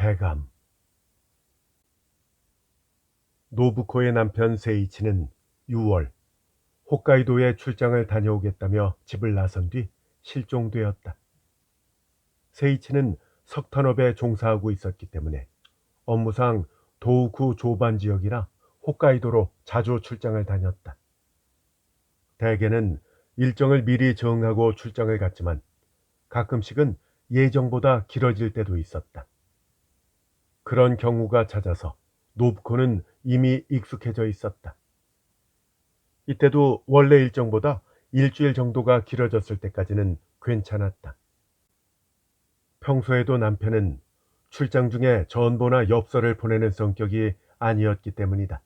배감. 노부코의 남편 세이치는 6월 홋카이도에 출장을 다녀오겠다며 집을 나선 뒤 실종되었다. 세이치는 석탄업에 종사하고 있었기 때문에 업무상 도우쿠 조반 지역이나 홋카이도로 자주 출장을 다녔다. 대개는 일정을 미리 정하고 출장을 갔지만 가끔씩은 예정보다 길어질 때도 있었다. 그런 경우가 잦아서 노부코는 이미 익숙해져 있었다. 이때도 원래 일정보다 일주일 정도가 길어졌을 때까지는 괜찮았다. 평소에도 남편은 출장 중에 전보나 엽서를 보내는 성격이 아니었기 때문이다.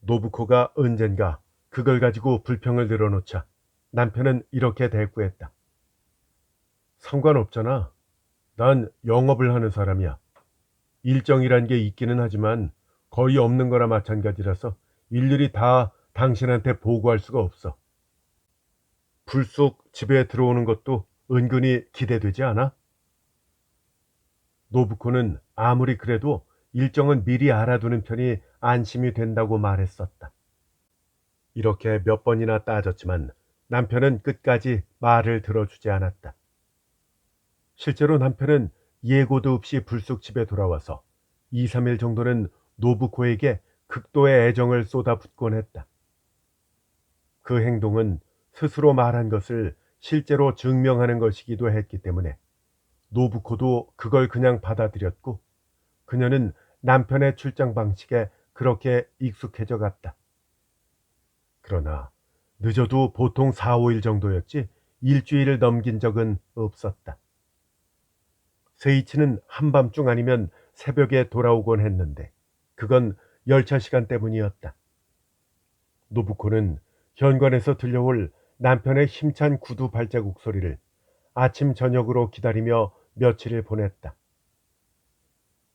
노부코가 언젠가 그걸 가지고 불평을 늘어놓자 남편은 이렇게 대꾸했다. 상관없잖아. 난 영업을 하는 사람이야. 일정이란 게 있기는 하지만 거의 없는 거나 마찬가지라서 일일이 다 당신한테 보고할 수가 없어. 불쑥 집에 들어오는 것도 은근히 기대되지 않아? 노부코는 아무리 그래도 일정은 미리 알아두는 편이 안심이 된다고 말했었다. 이렇게 몇 번이나 따졌지만 남편은 끝까지 말을 들어주지 않았다. 실제로 남편은 예고도 없이 불쑥 집에 돌아와서 2, 3일 정도는 노부코에게 극도의 애정을 쏟아붓곤 했다. 그 행동은 스스로 말한 것을 실제로 증명하는 것이기도 했기 때문에 노부코도 그걸 그냥 받아들였고 그녀는 남편의 출장 방식에 그렇게 익숙해져 갔다. 그러나 늦어도 보통 4, 5일 정도였지 일주일을 넘긴 적은 없었다. 세이치는 한밤중 아니면 새벽에 돌아오곤 했는데 그건 열차 시간 때문이었다. 노부코는 현관에서 들려올 남편의 힘찬 구두 발자국 소리를 아침 저녁으로 기다리며 며칠을 보냈다.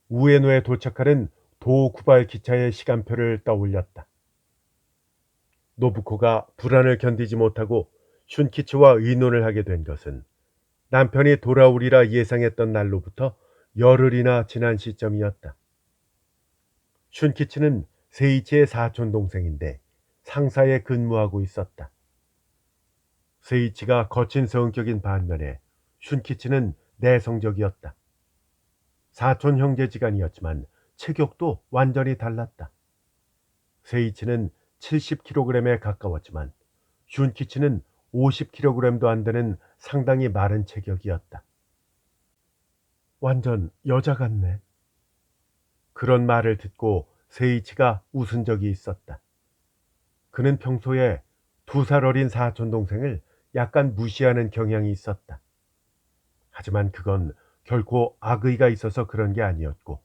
우에노에 도착하는 도구발 기차의 시간표를 떠올렸다. 노부코가 불안을 견디지 못하고 슌키치와 의논을 하게 된 것은 남편이 돌아오리라 예상했던 날로부터 열흘이나 지난 시점이었다. 슌키치는 세이치의 사촌 동생인데 상사에 근무하고 있었다. 세이치가 거친 성격인 반면에 슌키치는 내성적이었다. 사촌 형제지간이었지만 체격도 완전히 달랐다. 세이치는 70kg에 가까웠지만 슌키치는 50kg도 안 되는 상당히 마른 체격이었다. 완전 여자 같네. 그런 말을 듣고 세이치가 웃은 적이 있었다. 그는 평소에 2살 어린 사촌 동생을 약간 무시하는 경향이 있었다. 하지만 그건 결코 악의가 있어서 그런 게 아니었고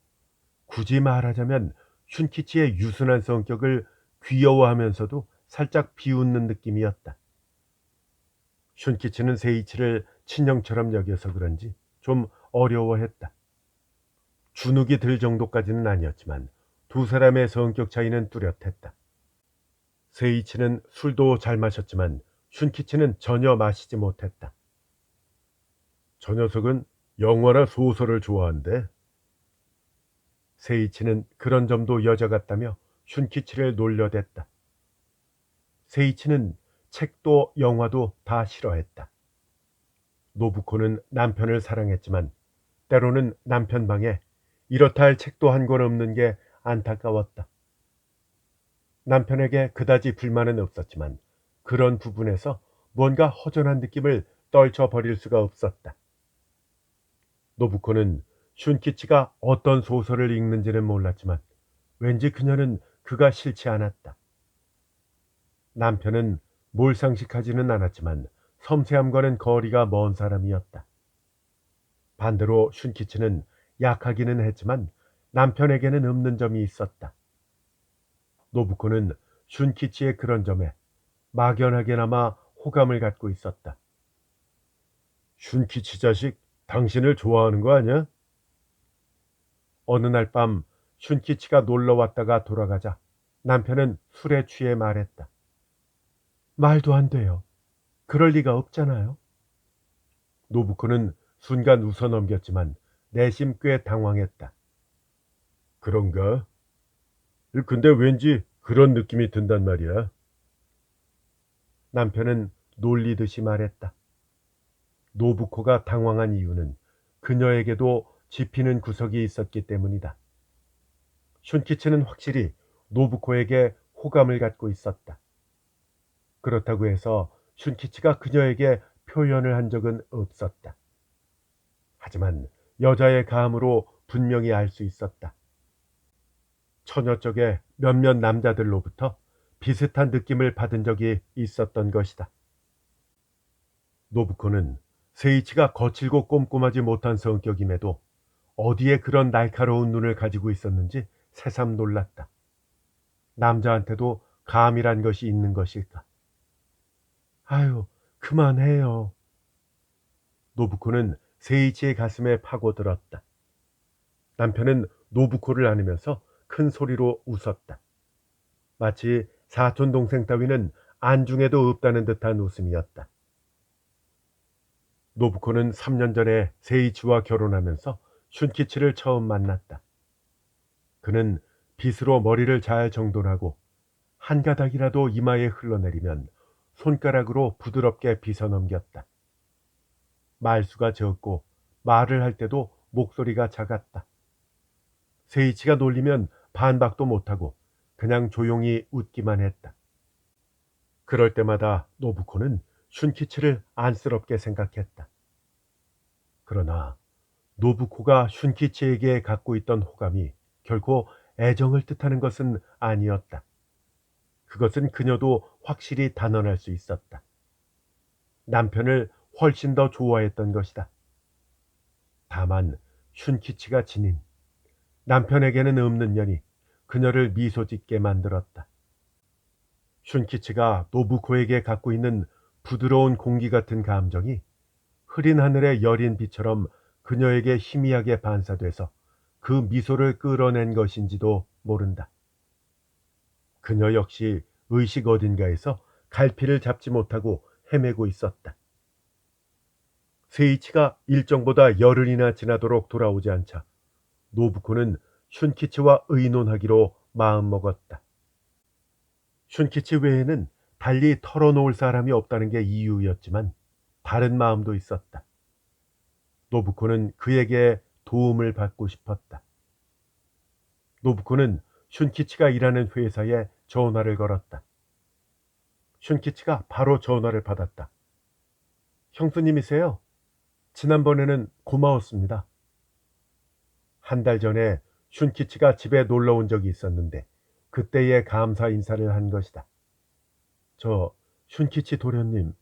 굳이 말하자면 슌키치의 유순한 성격을 귀여워하면서도 살짝 비웃는 느낌이었다. 슌키치는 세이치를 친형처럼 여겨서 그런지 좀 어려워했다. 주눅이 들 정도까지는 아니었지만 두 사람의 성격 차이는 뚜렷했다. 세이치는 술도 잘 마셨지만 슌키치는 전혀 마시지 못했다. 저 녀석은 영화나 소설을 좋아한대. 세이치는 그런 점도 여자 같다며 슌키치를 놀려댔다. 세이치는 책도 영화도 다 싫어했다. 노부코는 남편을 사랑했지만 때로는 남편 방에 이렇다 할 책도 한 권 없는 게 안타까웠다. 남편에게 그다지 불만은 없었지만 그런 부분에서 뭔가 허전한 느낌을 떨쳐버릴 수가 없었다. 노부코는 슌키치가 어떤 소설을 읽는지는 몰랐지만 왠지 그녀는 그가 싫지 않았다. 남편은 몰상식하지는 않았지만 섬세함과는 거리가 먼 사람이었다. 반대로 슌키치는 약하기는 했지만 남편에게는 없는 점이 있었다. 노부코는 슌키치의 그런 점에 막연하게나마 호감을 갖고 있었다. 슌키치 자식, 당신을 좋아하는 거 아니야? 어느 날 밤 슌키치가 놀러 왔다가 돌아가자 남편은 술에 취해 말했다. 말도 안 돼요. 그럴 리가 없잖아요. 노부코는 순간 웃어 넘겼지만 내심 꽤 당황했다. 그런가? 근데 왠지 그런 느낌이 든단 말이야. 남편은 놀리듯이 말했다. 노부코가 당황한 이유는 그녀에게도 짚히는 구석이 있었기 때문이다. 슌키치는 확실히 노부코에게 호감을 갖고 있었다. 그렇다고 해서 슌키치가 그녀에게 표현을 한 적은 없었다. 하지만 여자의 감으로 분명히 알 수 있었다. 처녀 쪽에 몇몇 남자들로부터 비슷한 느낌을 받은 적이 있었던 것이다. 노부코는 세이치가 거칠고 꼼꼼하지 못한 성격임에도 어디에 그런 날카로운 눈을 가지고 있었는지 새삼 놀랐다. 남자한테도 감이란 것이 있는 것일까? 아유, 그만해요. 노부코는 세이치의 가슴에 파고들었다. 남편은 노부코를 안으면서 큰 소리로 웃었다. 마치 사촌 동생 따위는 안중에도 없다는 듯한 웃음이었다. 노부코는 3년 전에 세이치와 결혼하면서 슌키치를 처음 만났다. 그는 빗으로 머리를 잘 정돈하고 한 가닥이라도 이마에 흘러내리면 손가락으로 부드럽게 빗어 넘겼다. 말수가 적고 말을 할 때도 목소리가 작았다. 세이치가 놀리면 반박도 못하고 그냥 조용히 웃기만 했다. 그럴 때마다 노부코는 슌키치를 안쓰럽게 생각했다. 그러나 노부코가 슌키치에게 갖고 있던 호감이 결코 애정을 뜻하는 것은 아니었다. 그것은 그녀도 확실히 단언할 수 있었다. 남편을 훨씬 더 좋아했던 것이다. 다만 슌키치가 지닌 남편에게는 없는 년이 그녀를 미소 짓게 만들었다. 슌키치가 노부코에게 갖고 있는 부드러운 공기 같은 감정이 흐린 하늘의 여린 빛처럼 그녀에게 희미하게 반사돼서 그 미소를 끌어낸 것인지도 모른다. 그녀 역시 의식 어딘가에서 갈피를 잡지 못하고 헤매고 있었다. 세이치가 일정보다 열흘이나 지나도록 돌아오지 않자 노부코는 슌키치와 의논하기로 마음먹었다. 슌키치 외에는 달리 털어놓을 사람이 없다는 게 이유였지만 다른 마음도 있었다. 노부코는 그에게 도움을 받고 싶었다. 노부코는 슌키치가 일하는 회사에 전화를 걸었다. 슌키치가 바로 전화를 받았다. 형수님이세요? 지난번에는 고마웠습니다. 한 달 전에 슌키치가 집에 놀러 온 적이 있었는데 그때의 감사 인사를 한 것이다. 저 슌키치 도련님,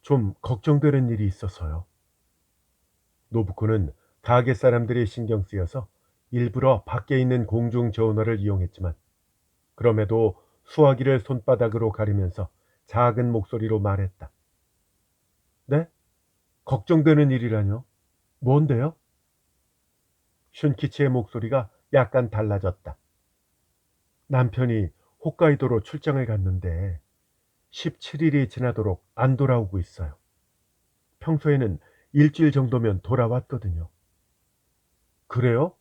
좀 걱정되는 일이 있어서요. 노부코는 가게 사람들이 신경 쓰여서 일부러 밖에 있는 공중 전화를 이용했지만 그럼에도 수화기를 손바닥으로 가리면서 작은 목소리로 말했다. 네? 걱정되는 일이라뇨? 뭔데요? 슌키치의 목소리가 약간 달라졌다. 남편이 홋카이도로 출장을 갔는데 17일이 지나도록 안 돌아오고 있어요. 평소에는 일주일 정도면 돌아왔거든요. 그래요?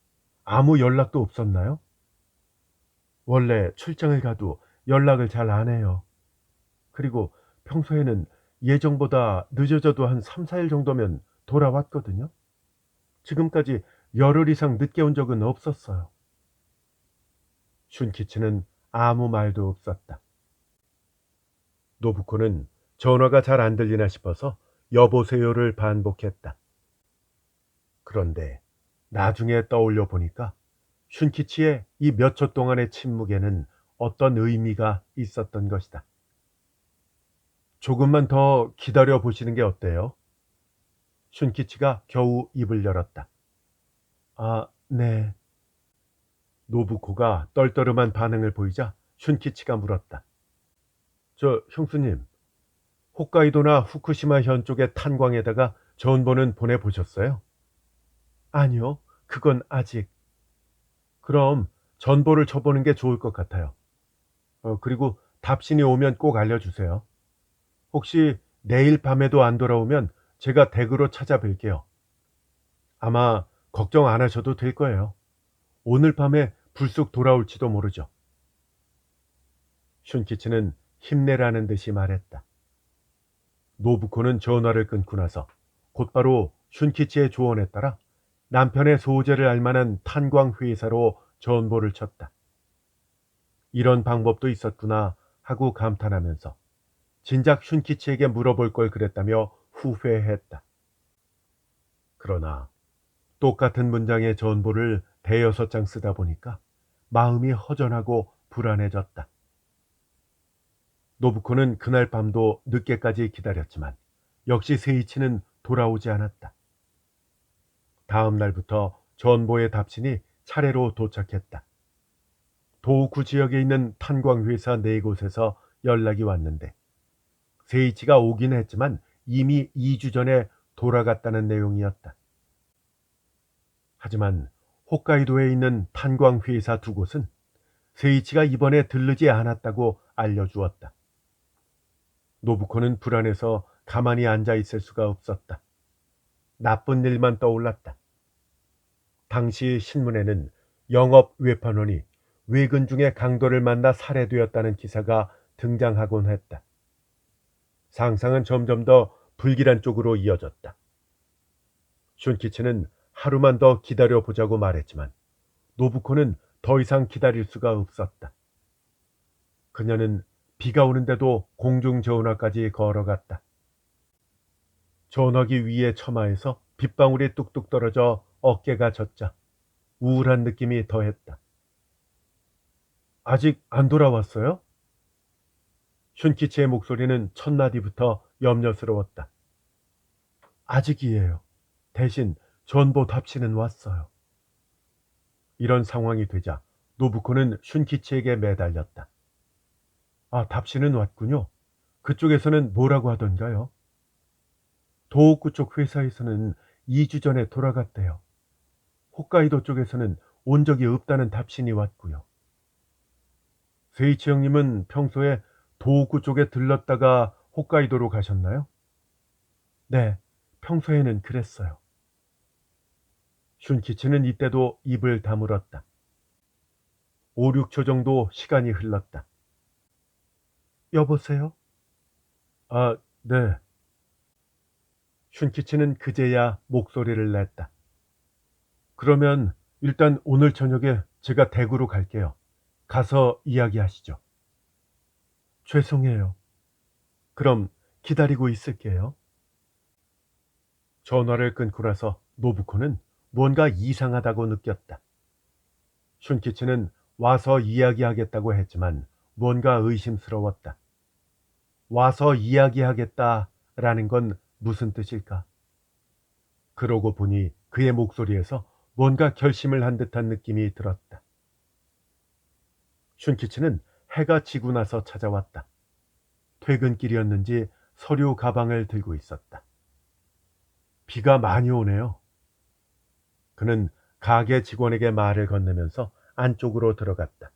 아무 연락도 없었나요? 원래 출장을 가도 연락을 잘 안 해요. 그리고 평소에는 예정보다 늦어져도 한 3, 4일 정도면 돌아왔거든요. 지금까지 열흘 이상 늦게 온 적은 없었어요. 슌키치는 아무 말도 없었다. 노부코는 전화가 잘 안 들리나 싶어서 여보세요를 반복했다. 그런데 나중에 떠올려 보니까 슌키치의 이 몇 초 동안의 침묵에는 어떤 의미가 있었던 것이다. 조금만 더 기다려 보시는 게 어때요? 슌키치가 겨우 입을 열었다. 아, 네. 노부코가 떨떠름한 반응을 보이자 슌키치가 물었다. 저 형수님, 홋카이도나 후쿠시마 현 쪽의 탄광에다가 전보는 보내보셨어요? 아니요, 그건 아직. 그럼 전보를 쳐보는 게 좋을 것 같아요. 그리고 답신이 오면 꼭 알려주세요. 혹시 내일 밤에도 안 돌아오면 제가 댁으로 찾아뵐게요. 아마 걱정 안 하셔도 될 거예요. 오늘 밤에 불쑥 돌아올지도 모르죠. 슌키치는 힘내라는 듯이 말했다. 노부코는 전화를 끊고 나서 곧바로 슌키치의 조언에 따라 남편의 소재를 알만한 탄광회사로 전보를 쳤다. 이런 방법도 있었구나 하고 감탄하면서 진작 슌키치에게 물어볼 걸 그랬다며 후회했다. 그러나 똑같은 문장의 전보를 대여섯 장 쓰다 보니까 마음이 허전하고 불안해졌다. 노부코는 그날 밤도 늦게까지 기다렸지만 역시 세이치는 돌아오지 않았다. 다음 날부터 전보의 답신이 차례로 도착했다. 도우쿠 지역에 있는 탄광회사 4곳에서 연락이 왔는데 세이치가 오긴 했지만 이미 2주 전에 돌아갔다는 내용이었다. 하지만 홋카이도에 있는 탄광회사 2곳은 세이치가 이번에 들르지 않았다고 알려주었다. 노부코는 불안해서 가만히 앉아 있을 수가 없었다. 나쁜 일만 떠올랐다. 당시 신문에는 영업 외판원이 외근 중에 강도를 만나 살해되었다는 기사가 등장하곤 했다. 상상은 점점 더 불길한 쪽으로 이어졌다. 슌키치는 하루만 더 기다려보자고 말했지만 노부코는 더 이상 기다릴 수가 없었다. 그녀는 비가 오는데도 공중전화까지 걸어갔다. 전화기 위에 처마에서 빗방울이 뚝뚝 떨어져 어깨가 젖자 우울한 느낌이 더했다. 아직 안 돌아왔어요? 슌키치의 목소리는 첫마디부터 염려스러웠다. 아직이에요. 대신 전보 답신은 왔어요. 이런 상황이 되자 노부코는 슌키치에게 매달렸다. 아, 답신은 왔군요. 그쪽에서는 뭐라고 하던가요? 도호쿠 쪽 회사에서는 2주 전에 돌아갔대요. 홋카이도 쪽에서는 온 적이 없다는 답신이 왔고요. 세이치 형님은 평소에 도호쿠 쪽에 들렀다가 홋카이도로 가셨나요? 네, 평소에는 그랬어요. 슌키치는 이때도 입을 다물었다. 5, 6초 정도 시간이 흘렀다. 여보세요? 아, 네. 슌키치는 그제야 목소리를 냈다. 그러면 일단 오늘 저녁에 제가 대구로 갈게요. 가서 이야기하시죠. 죄송해요. 그럼 기다리고 있을게요. 전화를 끊고 나서 노부코는 뭔가 이상하다고 느꼈다. 슌키치는 와서 이야기하겠다고 했지만 뭔가 의심스러웠다. 와서 이야기하겠다라는 건 무슨 뜻일까? 그러고 보니 그의 목소리에서 뭔가 결심을 한 듯한 느낌이 들었다. 슌키치는 해가 지고 나서 찾아왔다. 퇴근길이었는지 서류 가방을 들고 있었다. 비가 많이 오네요. 그는 가게 직원에게 말을 건네면서 안쪽으로 들어갔다.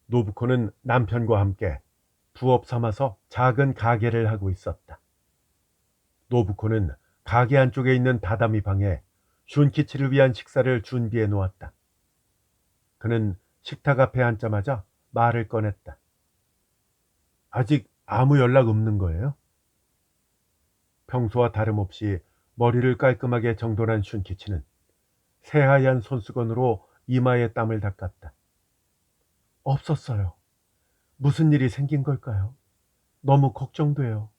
노부코는 남편과 함께 부업 삼아서 작은 가게를 하고 있었다. 노부코는 가게 안쪽에 있는 다다미 방에 슌키치를 위한 식사를 준비해 놓았다. 그는 식탁 앞에 앉자마자 말을 꺼냈다. 아직 아무 연락 없는 거예요? 평소와 다름없이 머리를 깔끔하게 정돈한 슌키치는 새하얀 손수건으로 이마에 땀을 닦았다. 없었어요. 무슨 일이 생긴 걸까요? 너무 걱정돼요.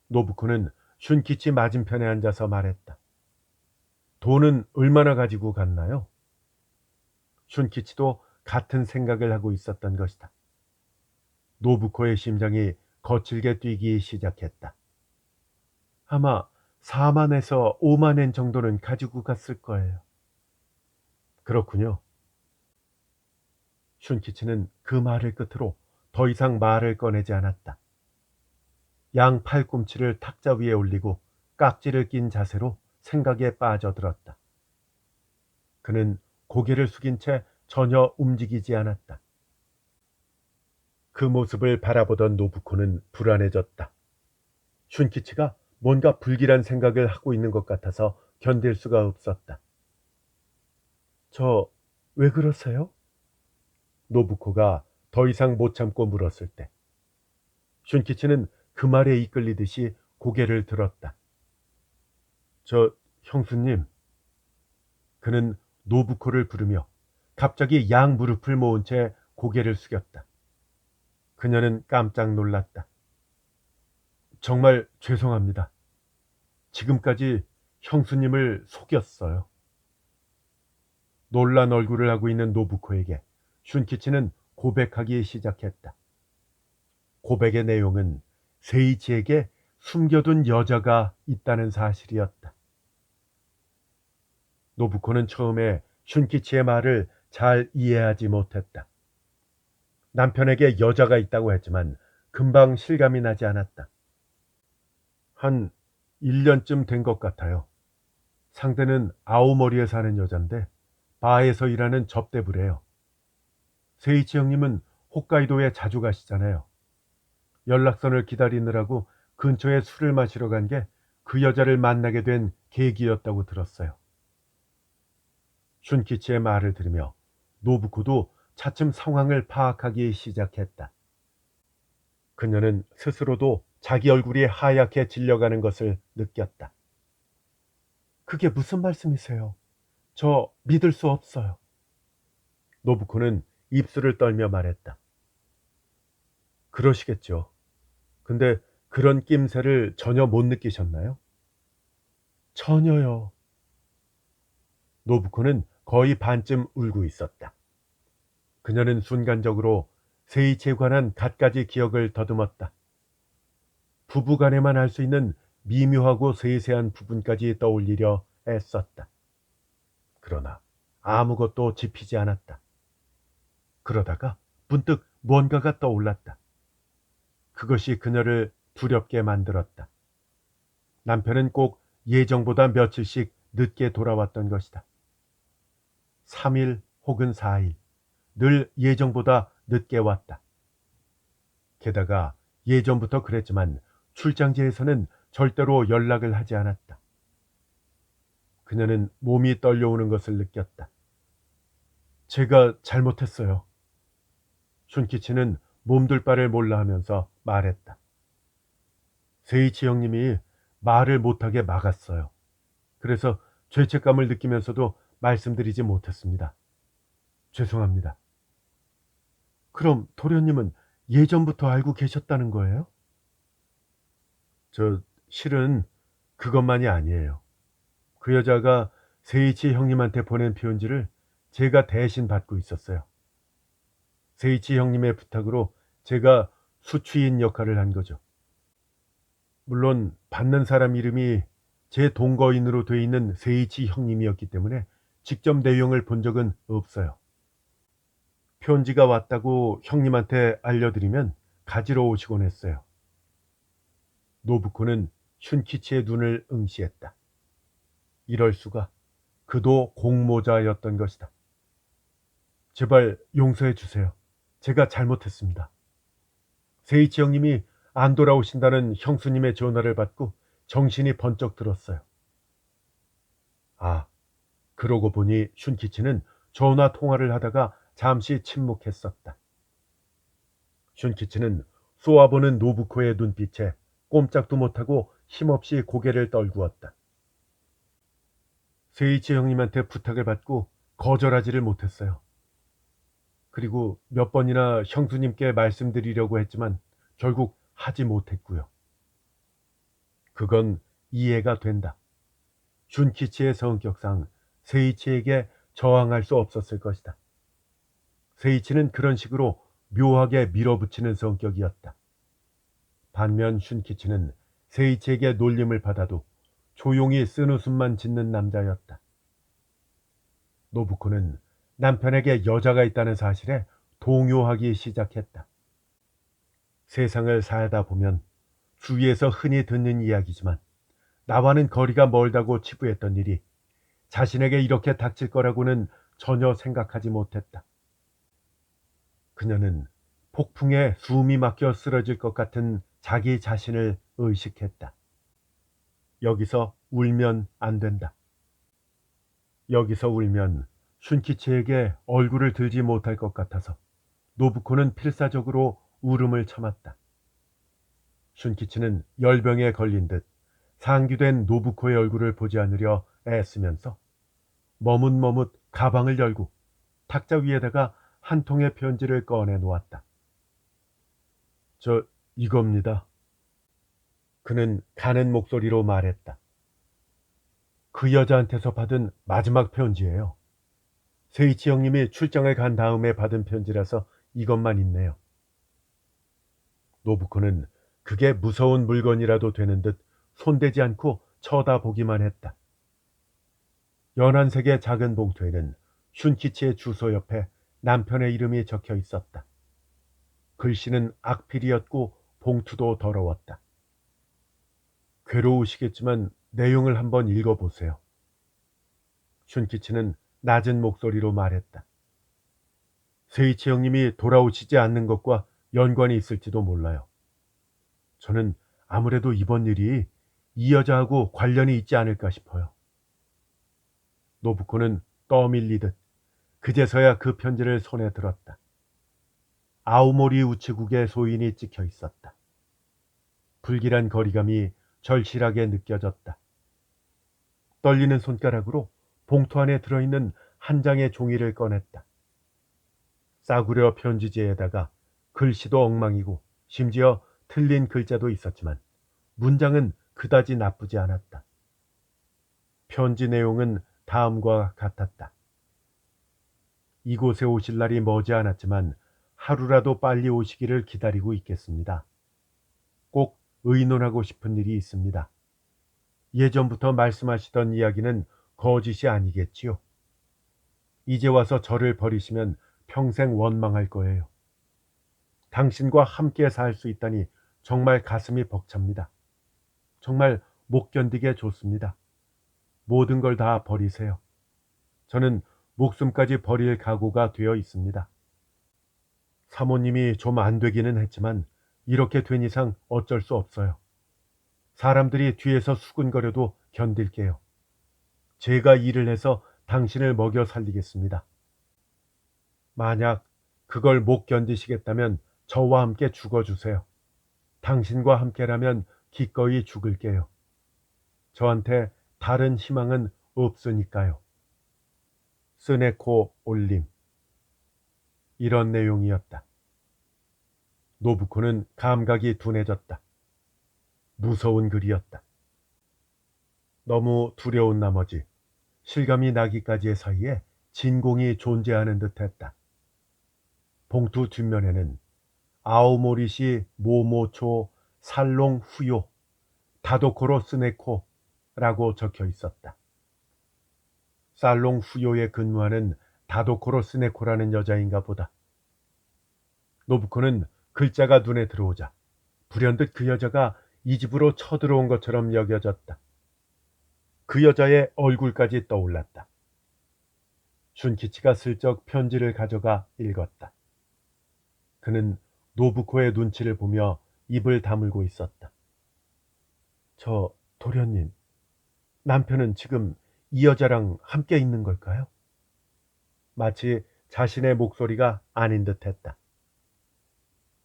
노부코는 슌키치 맞은편에 앉아서 말했다. 돈은 얼마나 가지고 갔나요? 슌키치도 같은 생각을 하고 있었던 것이다. 노부코의 심장이 거칠게 뛰기 시작했다. 아마 4만에서 5만엔 정도는 가지고 갔을 거예요. 그렇군요. 슌키치는 그 말을 끝으로 더 이상 말을 꺼내지 않았다. 양 팔꿈치를 탁자 위에 올리고 깍지를 낀 자세로 생각에 빠져들었다. 그는 고개를 숙인 채 전혀 움직이지 않았다. 그 모습을 바라보던 노부코는 불안해졌다. 슌키치가 뭔가 불길한 생각을 하고 있는 것 같아서 견딜 수가 없었다. 저 왜 그러세요? 노부코가 더 이상 못 참고 물었을 때 슌키치는 그 말에 이끌리듯이 고개를 들었다. 저 형수님. 그는 노부코를 부르며 갑자기 양 무릎을 모은 채 고개를 숙였다. 그녀는 깜짝 놀랐다. 정말 죄송합니다. 지금까지 형수님을 속였어요. 놀란 얼굴을 하고 있는 노부코에게 슌키치는 고백하기 시작했다. 고백의 내용은 세이치에게 숨겨둔 여자가 있다는 사실이었다. 노부코는 처음에 슌키치의 말을 잘 이해하지 못했다. 남편에게 여자가 있다고 했지만 금방 실감이 나지 않았다. 한 1년쯤 된 것 같아요. 상대는 아오모리에 사는 여잔데 바에서 일하는 접대부래요. 세이치 형님은 홋카이도에 자주 가시잖아요. 연락선을 기다리느라고 근처에 술을 마시러 간 게 그 여자를 만나게 된 계기였다고 들었어요. 슌키치의 말을 들으며 노부코도 차츰 상황을 파악하기 시작했다. 그녀는 스스로도 자기 얼굴이 하얗게 질려가는 것을 느꼈다. 그게 무슨 말씀이세요? 저 믿을 수 없어요. 노부코는 입술을 떨며 말했다. 그러시겠죠. 근데 그런 낌새를 전혀 못 느끼셨나요? 전혀요. 노부코는 거의 반쯤 울고 있었다. 그녀는 순간적으로 세이치에 관한 갖가지 기억을 더듬었다. 부부간에만 알 수 있는 미묘하고 세세한 부분까지 떠올리려 애썼다. 그러나 아무것도 짚히지 않았다. 그러다가 문득 뭔가가 떠올랐다. 그것이 그녀를 두렵게 만들었다. 남편은 꼭 예정보다 며칠씩 늦게 돌아왔던 것이다. 3일 혹은 4일, 늘 예정보다 늦게 왔다. 게다가 예전부터 그랬지만 출장지에서는 절대로 연락을 하지 않았다. 그녀는 몸이 떨려오는 것을 느꼈다. 제가 잘못했어요. 슌키치는 몸둘 바를 몰라 하면서 말했다. 세이치 형님이 말을 못하게 막았어요. 그래서 죄책감을 느끼면서도 말씀드리지 못했습니다. 죄송합니다. 그럼 도련님은 예전부터 알고 계셨다는 거예요? 실은 그것만이 아니에요. 그 여자가 세이치 형님한테 보낸 편지를 제가 대신 받고 있었어요. 세이치 형님의 부탁으로 제가 수취인 역할을 한 거죠. 물론 받는 사람 이름이 제 동거인으로 돼 있는 세이치 형님이었기 때문에 직접 내용을 본 적은 없어요. 편지가 왔다고 형님한테 알려드리면 가지러 오시곤 했어요. 노부코는 슌키치의 눈을 응시했다. 이럴 수가. 그도 공모자였던 것이다. 제발 용서해 주세요. 제가 잘못했습니다. 세이치 형님이 안 돌아오신다는 형수님의 전화를 받고 정신이 번쩍 들었어요. 아, 그러고 보니 슌키치는 전화 통화를 하다가 잠시 침묵했었다. 슌키치는 쏘아보는 노부코의 눈빛에 꼼짝도 못하고 힘없이 고개를 떨구었다. 세이치 형님한테 부탁을 받고 거절하지를 못했어요. 그리고 몇 번이나 형수님께 말씀드리려고 했지만 결국 하지 못했고요. 그건 이해가 된다. 슌키치의 성격상 세이치에게 저항할 수 없었을 것이다. 세이치는 그런 식으로 묘하게 밀어붙이는 성격이었다. 반면 슌키치는 세이치에게 놀림을 받아도 조용히 쓴웃음만 짓는 남자였다. 노부코는 남편에게 여자가 있다는 사실에 동요하기 시작했다. 세상을 살다 보면 주위에서 흔히 듣는 이야기지만 나와는 거리가 멀다고 치부했던 일이 자신에게 이렇게 닥칠 거라고는 전혀 생각하지 못했다. 그녀는 폭풍에 숨이 막혀 쓰러질 것 같은 자기 자신을 의식했다. 여기서 울면 안 된다. 여기서 울면 슌키치에게 얼굴을 들지 못할 것 같아서 노부코는 필사적으로 울음을 참았다. 슌키치는 열병에 걸린 듯 상기된 노부코의 얼굴을 보지 않으려 애쓰면서 머뭇머뭇 가방을 열고 탁자 위에다가 한 통의 편지를 꺼내 놓았다. 저 이겁니다. 그는 가는 목소리로 말했다. 그 여자한테서 받은 마지막 편지예요. 세이치 형님이 출장을 간 다음에 받은 편지라서 이것만 있네요. 노부코는 그게 무서운 물건이라도 되는 듯 손대지 않고 쳐다보기만 했다. 연한색의 작은 봉투에는 슌키치의 주소 옆에 남편의 이름이 적혀 있었다. 글씨는 악필이었고 봉투도 더러웠다. 괴로우시겠지만 내용을 한번 읽어보세요. 슌키치는 낮은 목소리로 말했다. 세이치 형님이 돌아오시지 않는 것과 연관이 있을지도 몰라요. 저는 아무래도 이번 일이 이 여자하고 관련이 있지 않을까 싶어요. 노부코는 떠밀리듯 그제서야 그 편지를 손에 들었다. 아오모리 우체국의 소인이 찍혀 있었다. 불길한 거리감이 절실하게 느껴졌다. 떨리는 손가락으로 봉투 안에 들어있는 한 장의 종이를 꺼냈다. 싸구려 편지지에다가 글씨도 엉망이고 심지어 틀린 글자도 있었지만 문장은 그다지 나쁘지 않았다. 편지 내용은 다음과 같았다. 이곳에 오실 날이 머지 않았지만 하루라도 빨리 오시기를 기다리고 있겠습니다. 꼭 의논하고 싶은 일이 있습니다. 예전부터 말씀하시던 이야기는 거짓이 아니겠지요. 이제 와서 저를 버리시면 평생 원망할 거예요. 당신과 함께 살 수 있다니 정말 가슴이 벅찹니다. 정말 못 견디게 좋습니다. 모든 걸 다 버리세요. 저는 목숨까지 버릴 각오가 되어 있습니다. 사모님이 좀 안 되기는 했지만 이렇게 된 이상 어쩔 수 없어요. 사람들이 뒤에서 수군거려도 견딜게요. 제가 일을 해서 당신을 먹여 살리겠습니다. 만약 그걸 못 견디시겠다면 저와 함께 죽어주세요. 당신과 함께라면 기꺼이 죽을게요. 저한테 다른 희망은 없으니까요. 스네코 올림. 이런 내용이었다. 노부코는 감각이 둔해졌다. 무서운 글이었다. 너무 두려운 나머지 실감이 나기까지의 사이에 진공이 존재하는 듯했다. 봉투 뒷면에는 아오모리시 모모초 살롱 후요 다도코로 스네코라고 적혀 있었다. 살롱 후요에 근무하는 다도코로 스네코라는 여자인가 보다. 노부코는 글자가 눈에 들어오자 불현듯 그 여자가 이 집으로 쳐들어온 것처럼 여겨졌다. 그 여자의 얼굴까지 떠올랐다. 슌키치가 슬쩍 편지를 가져가 읽었다. 그는 노부코의 눈치를 보며 입을 다물고 있었다. 저 도련님, 남편은 지금 이 여자랑 함께 있는 걸까요? 마치 자신의 목소리가 아닌 듯했다.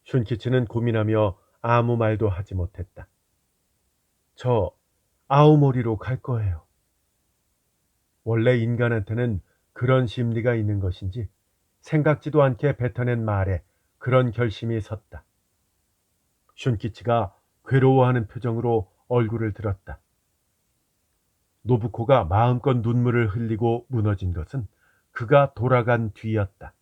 슌키치는 고민하며 아무 말도 하지 못했다. 저 아오모리로 갈 거예요. 원래 인간한테는 그런 심리가 있는 것인지 생각지도 않게 뱉어낸 말에 그런 결심이 섰다. 슌키치가 괴로워하는 표정으로 얼굴을 들었다. 노부코가 마음껏 눈물을 흘리고 무너진 것은 그가 돌아간 뒤였다.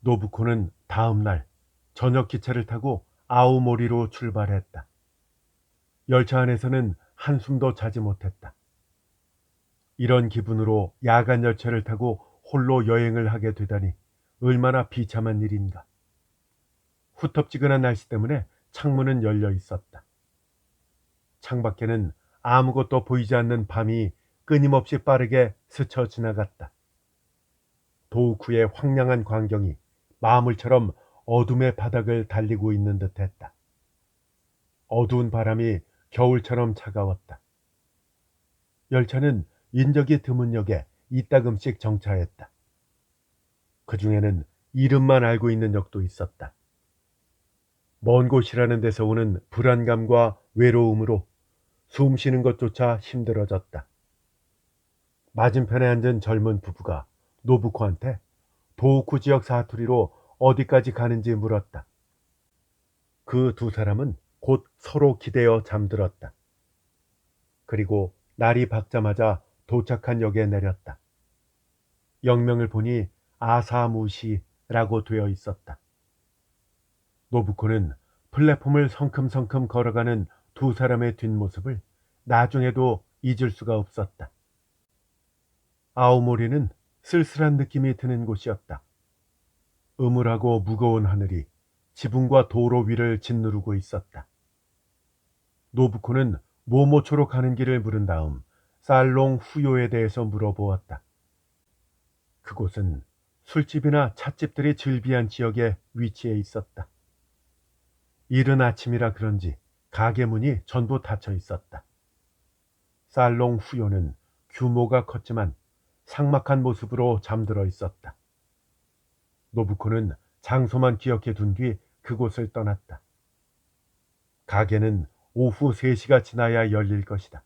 노부코는 다음 날 저녁 기차를 타고 아오모리로 출발했다. 열차 안에서는 한숨도 자지 못했다. 이런 기분으로 야간 열차를 타고 홀로 여행을 하게 되다니 얼마나 비참한 일인가. 후텁지근한 날씨 때문에 창문은 열려 있었다. 창밖에는 아무것도 보이지 않는 밤이 끊임없이 빠르게 스쳐 지나갔다. 도우쿠의 황량한 광경이 마물처럼 어둠의 바닥을 달리고 있는 듯했다. 어두운 바람이 겨울처럼 차가웠다. 열차는 인적이 드문 역에 이따금씩 정차했다. 그 중에는 이름만 알고 있는 역도 있었다. 먼 곳이라는 데서 오는 불안감과 외로움으로 숨 쉬는 것조차 힘들어졌다. 맞은편에 앉은 젊은 부부가 노부코한테 도호쿠 지역 사투리로 어디까지 가는지 물었다. 그 두 사람은 곧 서로 기대어 잠들었다. 그리고 날이 밝자마자 도착한 역에 내렸다. 역명을 보니 아사무시라고 되어 있었다. 노부코는 플랫폼을 성큼성큼 걸어가는 두 사람의 뒷모습을 나중에도 잊을 수가 없었다. 아오모리는 쓸쓸한 느낌이 드는 곳이었다. 음울하고 무거운 하늘이 지붕과 도로 위를 짓누르고 있었다. 노부코는 모모초로 가는 길을 물은 다음 살롱 후요에 대해서 물어보았다. 그곳은 술집이나 찻집들이 즐비한 지역에 위치해 있었다. 이른 아침이라 그런지 가게 문이 전부 닫혀 있었다. 살롱 후요는 규모가 컸지만 삭막한 모습으로 잠들어 있었다. 노부코는 장소만 기억해 둔 뒤 그곳을 떠났다. 가게는 오후 3시가 지나야 열릴 것이다.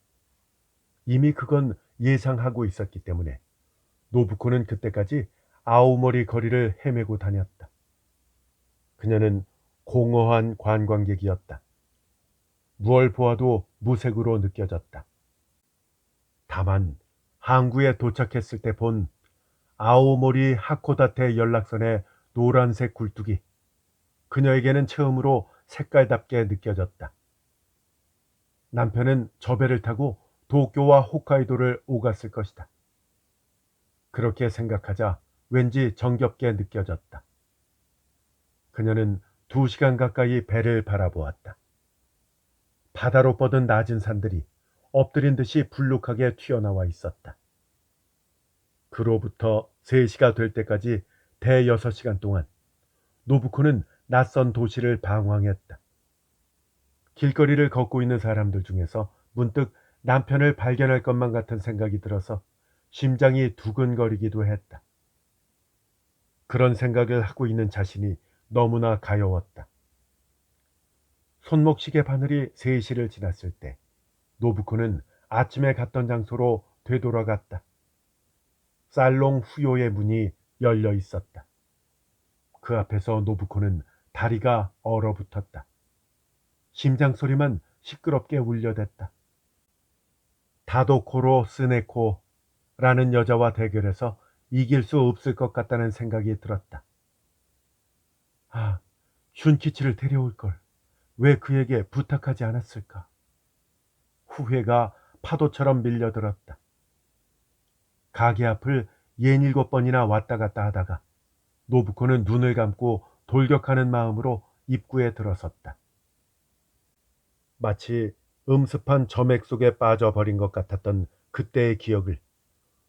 이미 그건 예상하고 있었기 때문에 노부코는 그때까지 아오모리 거리를 헤매고 다녔다. 그녀는 공허한 관광객이었다. 무얼 보아도 무색으로 느껴졌다. 다만 항구에 도착했을 때 본 아오모리 하코다테 연락선의 노란색 굴뚝이 그녀에게는 처음으로 색깔답게 느껴졌다. 남편은 저 배를 타고 도쿄와 홋카이도를 오갔을 것이다. 그렇게 생각하자 왠지 정겹게 느껴졌다. 그녀는 2시간 가까이 배를 바라보았다. 바다로 뻗은 낮은 산들이 엎드린 듯이 불룩하게 튀어나와 있었다. 그로부터 3시가 될 때까지 대여섯 시간 동안 노부코는 낯선 도시를 방황했다. 길거리를 걷고 있는 사람들 중에서 문득 남편을 발견할 것만 같은 생각이 들어서 심장이 두근거리기도 했다. 그런 생각을 하고 있는 자신이 너무나 가여웠다. 손목시계 바늘이 3시를 지났을 때 노부코는 아침에 갔던 장소로 되돌아갔다. 살롱 후요의 문이 열려 있었다. 그 앞에서 노부코는 다리가 얼어붙었다. 심장 소리만 시끄럽게 울려댔다. 다도코로 스네코라는 여자와 대결해서 이길 수 없을 것 같다는 생각이 들었다. 아, 슌키치를 데려올 걸. 왜 그에게 부탁하지 않았을까? 후회가 파도처럼 밀려들었다. 가게 앞을 67번이나 왔다 갔다 하다가 노부코는 눈을 감고 돌격하는 마음으로 입구에 들어섰다. 마치 음습한 점액 속에 빠져버린 것 같았던 그때의 기억을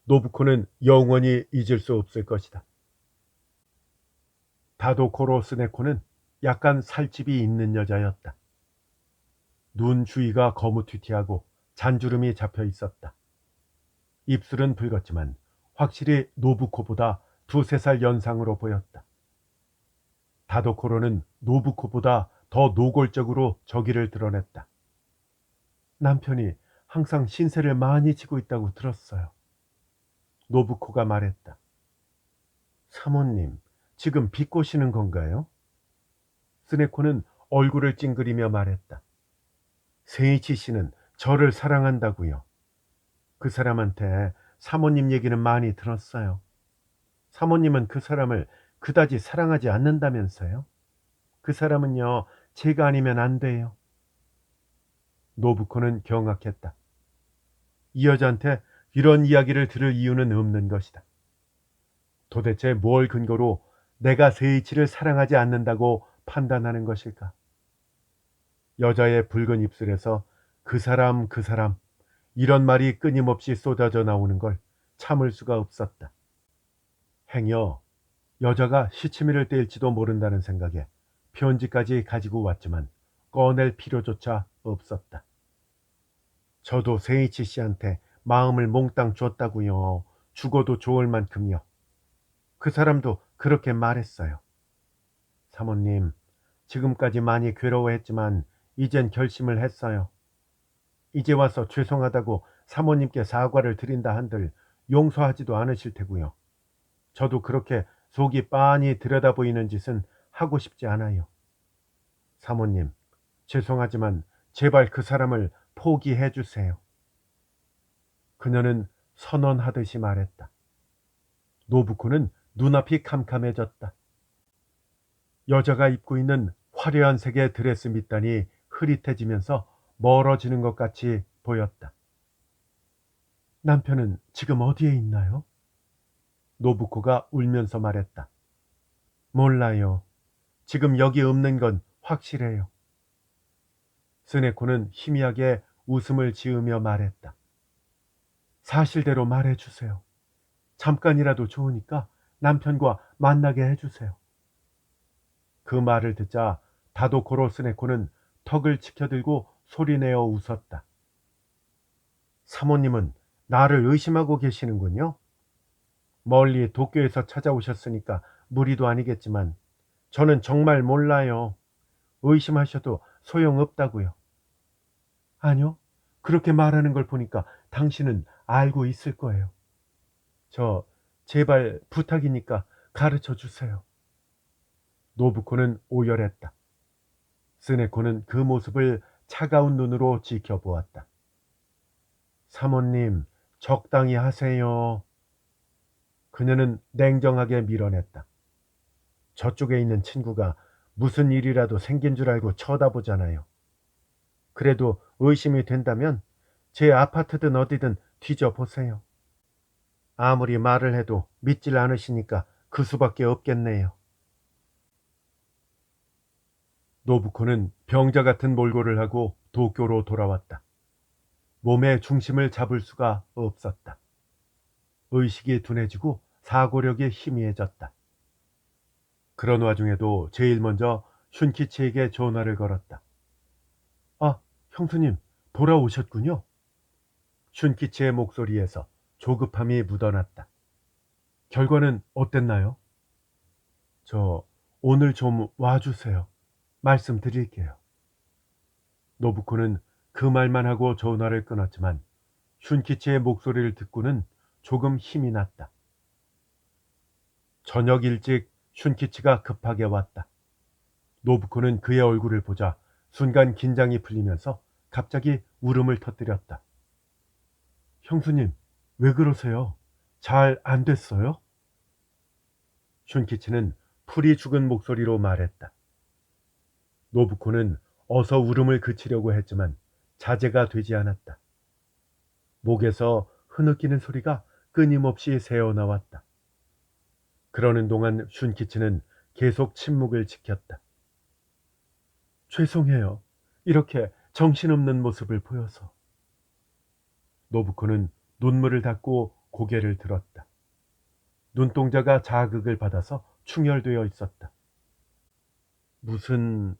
노부코는 영원히 잊을 수 없을 것이다. 다도코로 스네코는 약간 살집이 있는 여자였다. 눈 주위가 거무튀튀하고 잔주름이 잡혀 있었다. 입술은 붉었지만 확실히 노부코보다 2~3살 연상으로 보였다. 다도코로는 노부코보다 더 노골적으로 저기를 드러냈다. 남편이 항상 신세를 많이 지고 있다고 들었어요. 노부코가 말했다. 사모님, 지금 비꼬시는 건가요? 스네코는 얼굴을 찡그리며 말했다. 세이치 씨는 저를 사랑한다고요. 그 사람한테 사모님 얘기는 많이 들었어요. 사모님은 그 사람을 그다지 사랑하지 않는다면서요? 그 사람은요, 제가 아니면 안 돼요. 노부코는 경악했다. 이 여자한테 이런 이야기를 들을 이유는 없는 것이다. 도대체 뭘 근거로 내가 세이치를 사랑하지 않는다고 판단하는 것일까? 여자의 붉은 입술에서 그 사람 이런 말이 끊임없이 쏟아져 나오는 걸 참을 수가 없었다. 행여 여자가 시치미를 떼일지도 모른다는 생각에 편지까지 가지고 왔지만 꺼낼 필요조차 없었다. 저도 세이치 씨한테 마음을 몽땅 줬다고요. 죽어도 좋을 만큼요. 그 사람도 그렇게 말했어요. 사모님, 지금까지 많이 괴로워했지만 이젠 결심을 했어요. 이제 와서 죄송하다고 사모님께 사과를 드린다 한들 용서하지도 않으실 테고요. 저도 그렇게 속이 빤히 들여다보이는 짓은 하고 싶지 않아요. 사모님, 죄송하지만 제발 그 사람을 포기해 주세요. 그녀는 선언하듯이 말했다. 노부코는 눈앞이 캄캄해졌다. 여자가 입고 있는 화려한 색의 드레스 밑단이 흐릿해지면서 멀어지는 것 같이 보였다. 남편은 지금 어디에 있나요? 노부코가 울면서 말했다. 몰라요. 지금 여기 없는 건 확실해요. 스네코는 희미하게 웃음을 지으며 말했다. 사실대로 말해주세요. 잠깐이라도 좋으니까 남편과 만나게 해주세요. 그 말을 듣자 다도코로 스네코는 턱을 치켜들고 소리내어 웃었다. 사모님은 나를 의심하고 계시는군요. 멀리 도쿄에서 찾아오셨으니까 무리도 아니겠지만 저는 정말 몰라요. 의심하셔도 소용없다고요. 아니요. 그렇게 말하는 걸 보니까 당신은 알고 있을 거예요. 저 제발 부탁이니까 가르쳐 주세요. 노부코는 오열했다. 스네코는 그 모습을 차가운 눈으로 지켜보았다. 사모님, 적당히 하세요. 그녀는 냉정하게 밀어냈다. 저쪽에 있는 친구가 무슨 일이라도 생긴 줄 알고 쳐다보잖아요. 그래도 의심이 된다면 제 아파트든 어디든 뒤져보세요. 아무리 말을 해도 믿질 않으시니까 그 수밖에 없겠네요. 노부코는 병자 같은 몰골을 하고 도쿄로 돌아왔다. 몸의 중심을 잡을 수가 없었다. 의식이 둔해지고 사고력이 희미해졌다. 그런 와중에도 제일 먼저 슌키치에게 전화를 걸었다. 아, 형수님, 돌아오셨군요. 슌키치의 목소리에서 조급함이 묻어났다. 결과는 어땠나요? 저 오늘 좀 와주세요. 말씀드릴게요. 노부코는 그 말만 하고 전화를 끊었지만 슌키치의 목소리를 듣고는 조금 힘이 났다. 저녁 일찍 슌키치가 급하게 왔다. 노부코는 그의 얼굴을 보자 순간 긴장이 풀리면서 갑자기 울음을 터뜨렸다. 형수님, 왜 그러세요? 잘 안 됐어요? 슌키치는 풀이 죽은 목소리로 말했다. 노부코는 어서 울음을 그치려고 했지만 자제가 되지 않았다. 목에서 흐느끼는 소리가 끊임없이 새어나왔다. 그러는 동안 슌키치는 계속 침묵을 지켰다. 죄송해요. 이렇게 정신없는 모습을 보여서. 노부코는 눈물을 닦고 고개를 들었다. 눈동자가 자극을 받아서 충혈되어 있었다. 무슨...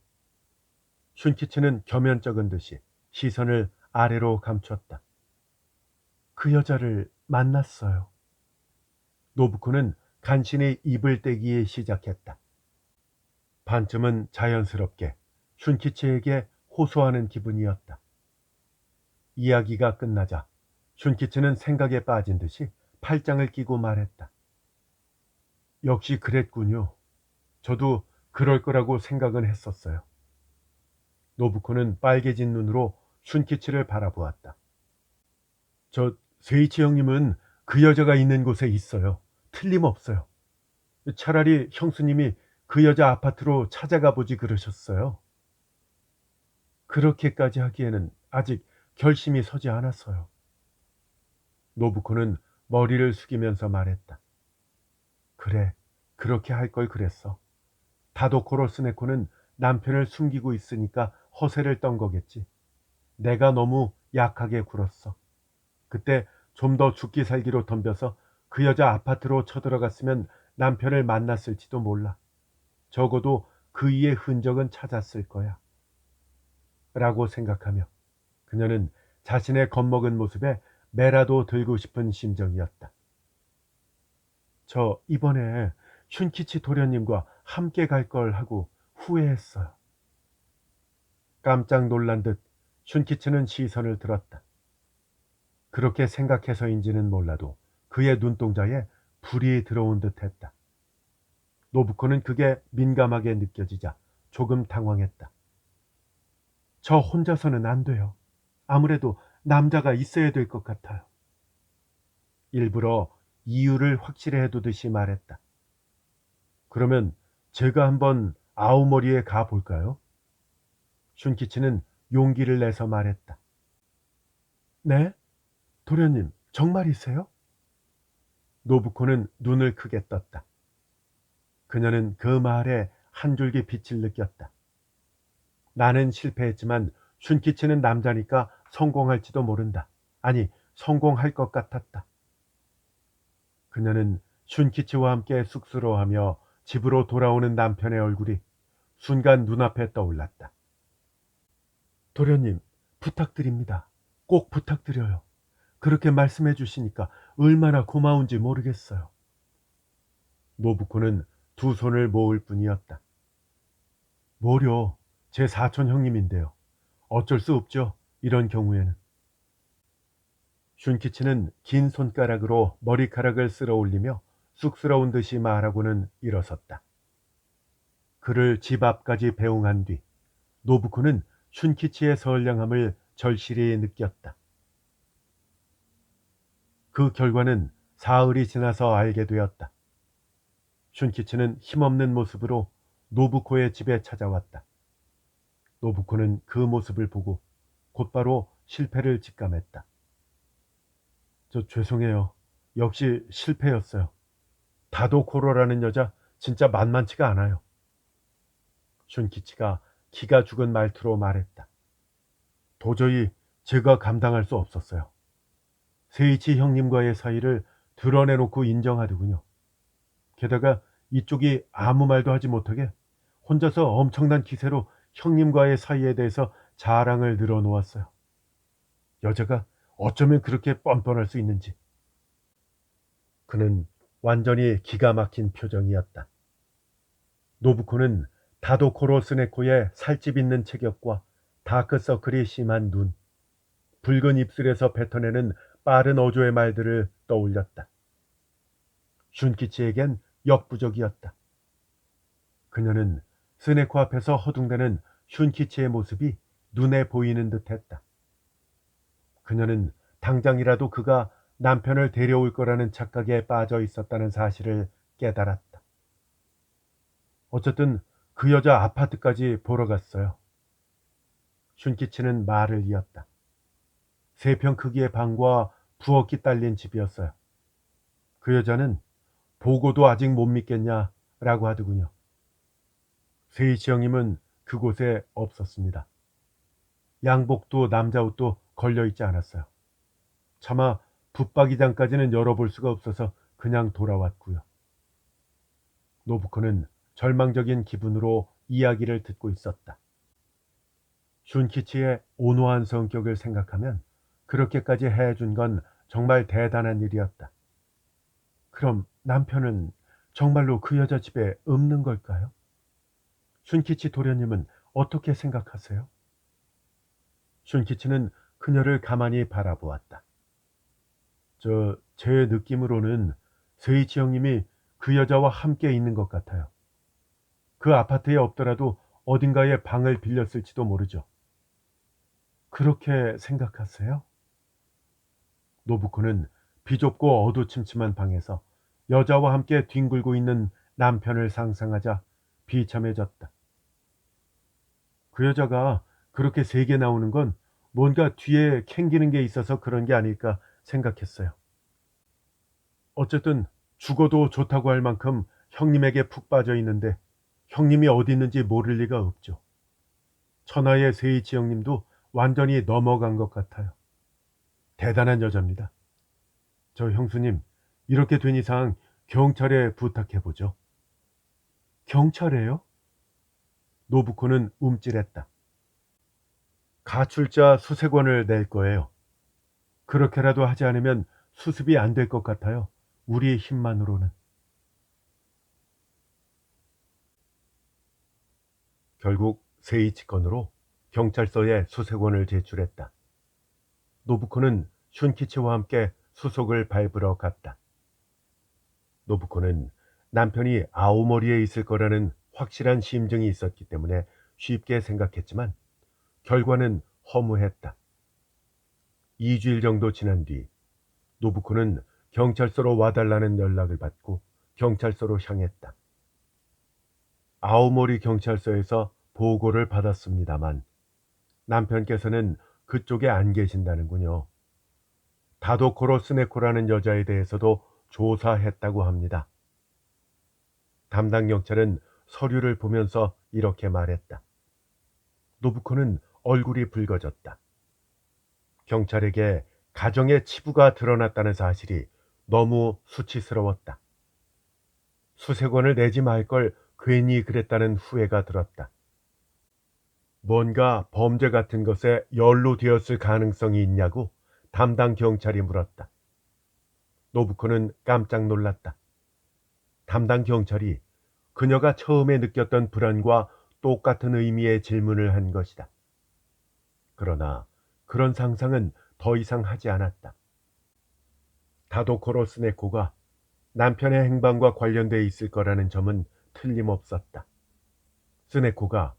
슌키치는 겸연쩍은 듯이 시선을 아래로 감췄다. 그 여자를 만났어요. 노부코는 간신히 입을 떼기 시작했다. 반쯤은 자연스럽게 슌키치에게 호소하는 기분이었다. 이야기가 끝나자 슌키치는 생각에 빠진 듯이 팔짱을 끼고 말했다. 역시 그랬군요. 저도 그럴 거라고 생각은 했었어요. 노부코는 빨개진 눈으로 슌키치를 바라보았다. 저 세이치 형님은 그 여자가 있는 곳에 있어요. 틀림없어요. 차라리 형수님이 그 여자 아파트로 찾아가 보지 그러셨어요. 그렇게까지 하기에는 아직 결심이 서지 않았어요. 노부코는 머리를 숙이면서 말했다. 그래, 그렇게 할 걸 그랬어. 다도코로 스네코는 남편을 숨기고 있으니까 허세를 떤 거겠지. 내가 너무 약하게 굴었어. 그때 좀 더 죽기 살기로 덤벼서 그 여자 아파트로 쳐들어갔으면 남편을 만났을지도 몰라. 적어도 그이의 흔적은 찾았을 거야. 라고 생각하며 그녀는 자신의 겁먹은 모습에 매라도 들고 싶은 심정이었다. 저 이번에 슌키치 도련님과 함께 갈 걸 하고 후회했어요. 깜짝 놀란 듯 슌키치는 시선을 들었다. 그렇게 생각해서인지는 몰라도 그의 눈동자에 불이 들어온 듯 했다. 노부코는 그게 민감하게 느껴지자 조금 당황했다. 저 혼자서는 안 돼요. 아무래도 남자가 있어야 될 것 같아요. 일부러 이유를 확실히 해두듯이 말했다. 그러면 제가 한번 아오모리에 가 볼까요? 슌키치는 용기를 내서 말했다. 네? 도련님, 정말이세요? 노부코는 눈을 크게 떴다. 그녀는 그 말에 한 줄기 빛을 느꼈다. 나는 실패했지만 슌키치는 남자니까 성공할지도 모른다. 아니, 성공할 것 같았다. 그녀는 슌키치와 함께 쑥스러워하며 집으로 돌아오는 남편의 얼굴이 순간 눈앞에 떠올랐다. 도련님, 부탁드립니다. 꼭 부탁드려요. 그렇게 말씀해 주시니까 얼마나 고마운지 모르겠어요. 노부코는 두 손을 모을 뿐이었다. 뭐려, 제 사촌 형님인데요. 어쩔 수 없죠, 이런 경우에는. 슌키치는 긴 손가락으로 머리카락을 쓸어 올리며 쑥스러운 듯이 말하고는 일어섰다. 그를 집 앞까지 배웅한 뒤 노부코는 슌키치의 선량함을 절실히 느꼈다. 그 결과는 사흘이 지나서 알게 되었다. 슌키치는 힘없는 모습으로 노부코의 집에 찾아왔다. 노부코는 그 모습을 보고 곧바로 실패를 직감했다. 저 죄송해요. 역시 실패였어요. 다도코로라는 여자 진짜 만만치가 않아요. 슌키치가 기가 죽은 말투로 말했다. 도저히 제가 감당할 수 없었어요. 세이치 형님과의 사이를 드러내놓고 인정하더군요. 게다가 이쪽이 아무 말도 하지 못하게 혼자서 엄청난 기세로 형님과의 사이에 대해서 자랑을 늘어놓았어요. 여자가 어쩌면 그렇게 뻔뻔할 수 있는지. 그는 완전히 기가 막힌 표정이었다. 노부코는 다도코로 스네코의 살집 있는 체격과 다크서클이 심한 눈, 붉은 입술에서 뱉어내는 빠른 어조의 말들을 떠올렸다. 슌키치에겐 역부족이었다. 그녀는 스네코 앞에서 허둥대는 슌키치의 모습이 눈에 보이는 듯했다. 그녀는 당장이라도 그가 남편을 데려올 거라는 착각에 빠져 있었다는 사실을 깨달았다. 어쨌든 그 여자 아파트까지 보러 갔어요. 슌키치는 말을 이었다. 3평 크기의 방과 부엌이 딸린 집이었어요. 그 여자는 보고도 아직 못 믿겠냐라고 하더군요. 세이치 형님은 그곳에 없었습니다. 양복도 남자 옷도 걸려있지 않았어요. 차마 붙박이장까지는 열어볼 수가 없어서 그냥 돌아왔고요. 노부코는 절망적인 기분으로 이야기를 듣고 있었다. 슌키치의 온화한 성격을 생각하면 그렇게까지 해준 건 정말 대단한 일이었다. 그럼 남편은 정말로 그 여자 집에 없는 걸까요? 슌키치 도련님은 어떻게 생각하세요? 슌키치는 그녀를 가만히 바라보았다. 제 느낌으로는 세이치 형님이 그 여자와 함께 있는 것 같아요. 그 아파트에 없더라도 어딘가에 방을 빌렸을지도 모르죠. 그렇게 생각하세요? 노부코는 비좁고 어두침침한 방에서 여자와 함께 뒹굴고 있는 남편을 상상하자 비참해졌다. 그 여자가 그렇게 세게 나오는 건 뭔가 뒤에 캥기는 게 있어서 그런 게 아닐까 생각했어요. 어쨌든 죽어도 좋다고 할 만큼 형님에게 푹 빠져 있는데 형님이 어디 있는지 모를 리가 없죠. 천하의 세이치 형님도 완전히 넘어간 것 같아요. 대단한 여자입니다. 저 형수님, 이렇게 된 이상 경찰에 부탁해보죠. 경찰에요? 노부코는 움찔했다. 가출자 수색원을 낼 거예요. 그렇게라도 하지 않으면 수습이 안 될 것 같아요. 우리의 힘만으로는. 결국 세이치 건으로 경찰서에 수색원을 제출했다. 노부코는 슌키치와 함께 수속을 밟으러 갔다. 노부코는 남편이 아오모리에 있을 거라는 확실한 심증이 있었기 때문에 쉽게 생각했지만 결과는 허무했다. 2주일 정도 지난 뒤 노부코는 경찰서로 와달라는 연락을 받고 경찰서로 향했다. 아오모리 경찰서에서 보고를 받았습니다만 남편께서는 그쪽에 안 계신다는군요. 다도코로 스네코라는 여자에 대해서도 조사했다고 합니다. 담당 경찰은 서류를 보면서 이렇게 말했다. 노부코는 얼굴이 붉어졌다. 경찰에게 가정의 치부가 드러났다는 사실이 너무 수치스러웠다. 수색원을 내지 말 걸 괜히 그랬다는 후회가 들었다. 뭔가 범죄 같은 것에 연루되었을 가능성이 있냐고 담당 경찰이 물었다. 노부코는 깜짝 놀랐다. 담당 경찰이 그녀가 처음에 느꼈던 불안과 똑같은 의미의 질문을 한 것이다. 그러나 그런 상상은 더 이상 하지 않았다. 다도코로 스네코가 남편의 행방과 관련돼 있을 거라는 점은 틀림없었다. 스네코가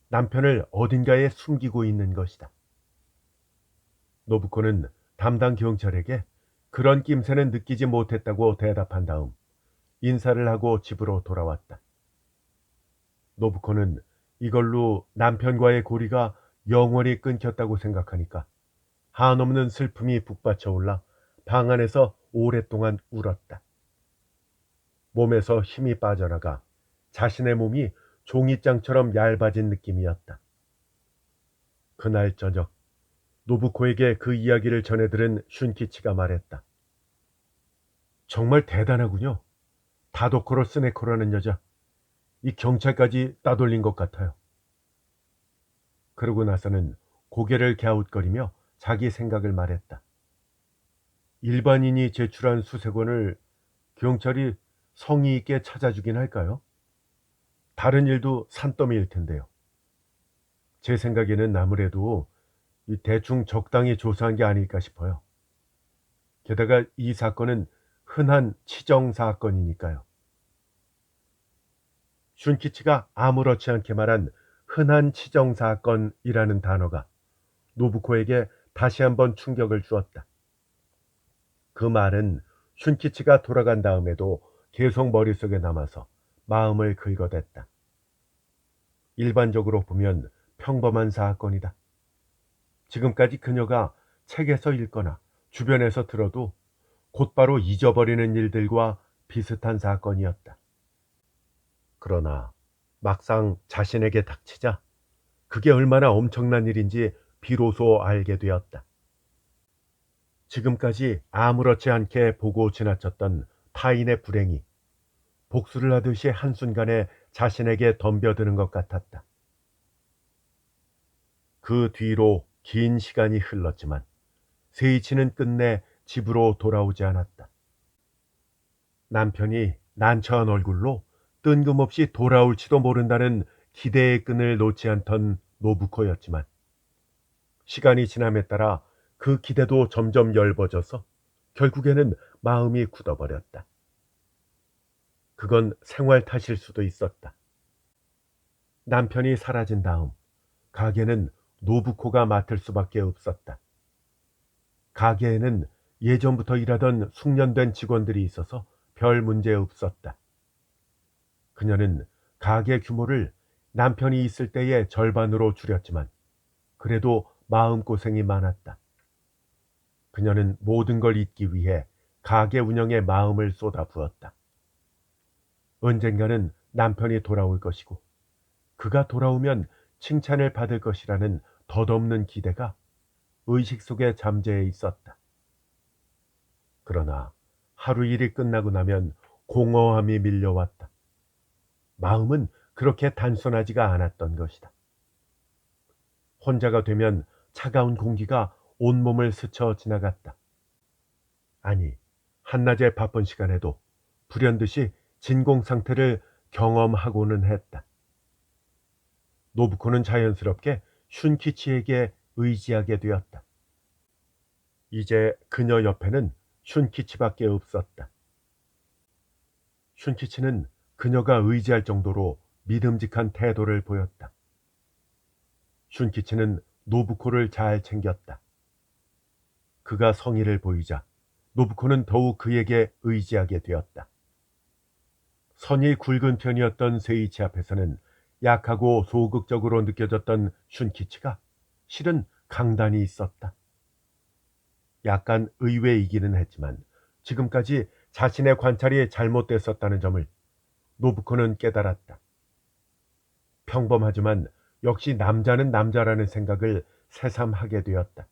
남편을 어딘가에 숨기고 있는 것이다. 노부코는 담당 경찰에게 그런 낌새는 느끼지 못했다고 대답한 다음 인사를 하고 집으로 돌아왔다. 노부코는 이걸로 남편과의 고리가 영원히 끊겼다고 생각하니까 한없는 슬픔이 북받쳐 올라 방 안에서 오랫동안 울었다. 몸에서 힘이 빠져나가 자신의 몸이 종이장처럼 얇아진 느낌이었다. 그날 저녁 노부코에게 그 이야기를 전해들은 슌키치가 말했다. 정말 대단하군요. 다도코로 스네코라는 여자. 이 경찰까지 따돌린 것 같아요. 그러고 나서는 고개를 갸웃거리며 자기 생각을 말했다. 일반인이 제출한 수색원을 경찰이 성의 있게 찾아주긴 할까요? 다른 일도 산더미일 텐데요. 제 생각에는 아무래도 대충 적당히 조사한 게 아닐까 싶어요. 게다가 이 사건은 흔한 치정 사건이니까요. 슌키치가 아무렇지 않게 말한 흔한 치정 사건이라는 단어가 노부코에게 다시 한번 충격을 주었다. 그 말은 슌키치가 돌아간 다음에도 계속 머릿속에 남아서 마음을 긁어댔다. 일반적으로 보면 평범한 사건이다. 지금까지 그녀가 책에서 읽거나 주변에서 들어도 곧바로 잊어버리는 일들과 비슷한 사건이었다. 그러나 막상 자신에게 닥치자 그게 얼마나 엄청난 일인지 비로소 알게 되었다. 지금까지 아무렇지 않게 보고 지나쳤던 타인의 불행이 복수를 하듯이 한순간에 자신에게 덤벼드는 것 같았다. 그 뒤로 긴 시간이 흘렀지만 세이치는 끝내 집으로 돌아오지 않았다. 남편이 난처한 얼굴로 뜬금없이 돌아올지도 모른다는 기대의 끈을 놓지 않던 노부코였지만 시간이 지남에 따라 그 기대도 점점 엷어져서 결국에는 마음이 굳어버렸다. 그건 생활 탓일 수도 있었다. 남편이 사라진 다음 가게는 노부코가 맡을 수밖에 없었다. 가게에는 예전부터 일하던 숙련된 직원들이 있어서 별 문제 없었다. 그녀는 가게 규모를 남편이 있을 때의 절반으로 줄였지만 그래도 마음고생이 많았다. 그녀는 모든 걸 잊기 위해 가게 운영에 마음을 쏟아부었다. 언젠가는 남편이 돌아올 것이고 그가 돌아오면 칭찬을 받을 것이라는 덧없는 기대가 의식 속에 잠재해 있었다. 그러나 하루 일이 끝나고 나면 공허함이 밀려왔다. 마음은 그렇게 단순하지가 않았던 것이다. 혼자가 되면 차가운 공기가 온몸을 스쳐 지나갔다. 아니, 한낮의 바쁜 시간에도 불현듯이 진공 상태를 경험하고는 했다. 노부코는 자연스럽게 슌키치에게 의지하게 되었다. 이제 그녀 옆에는 슌키치밖에 없었다. 슌키치는 그녀가 의지할 정도로 믿음직한 태도를 보였다. 슌키치는 노부코를 잘 챙겼다. 그가 성의를 보이자 노부코는 더욱 그에게 의지하게 되었다. 선이 굵은 편이었던 세이치 앞에서는 약하고 소극적으로 느껴졌던 슌키치가 실은 강단이 있었다. 약간 의외이기는 했지만 지금까지 자신의 관찰이 잘못됐었다는 점을 노부코는 깨달았다. 평범하지만 역시 남자는 남자라는 생각을 새삼하게 되었다.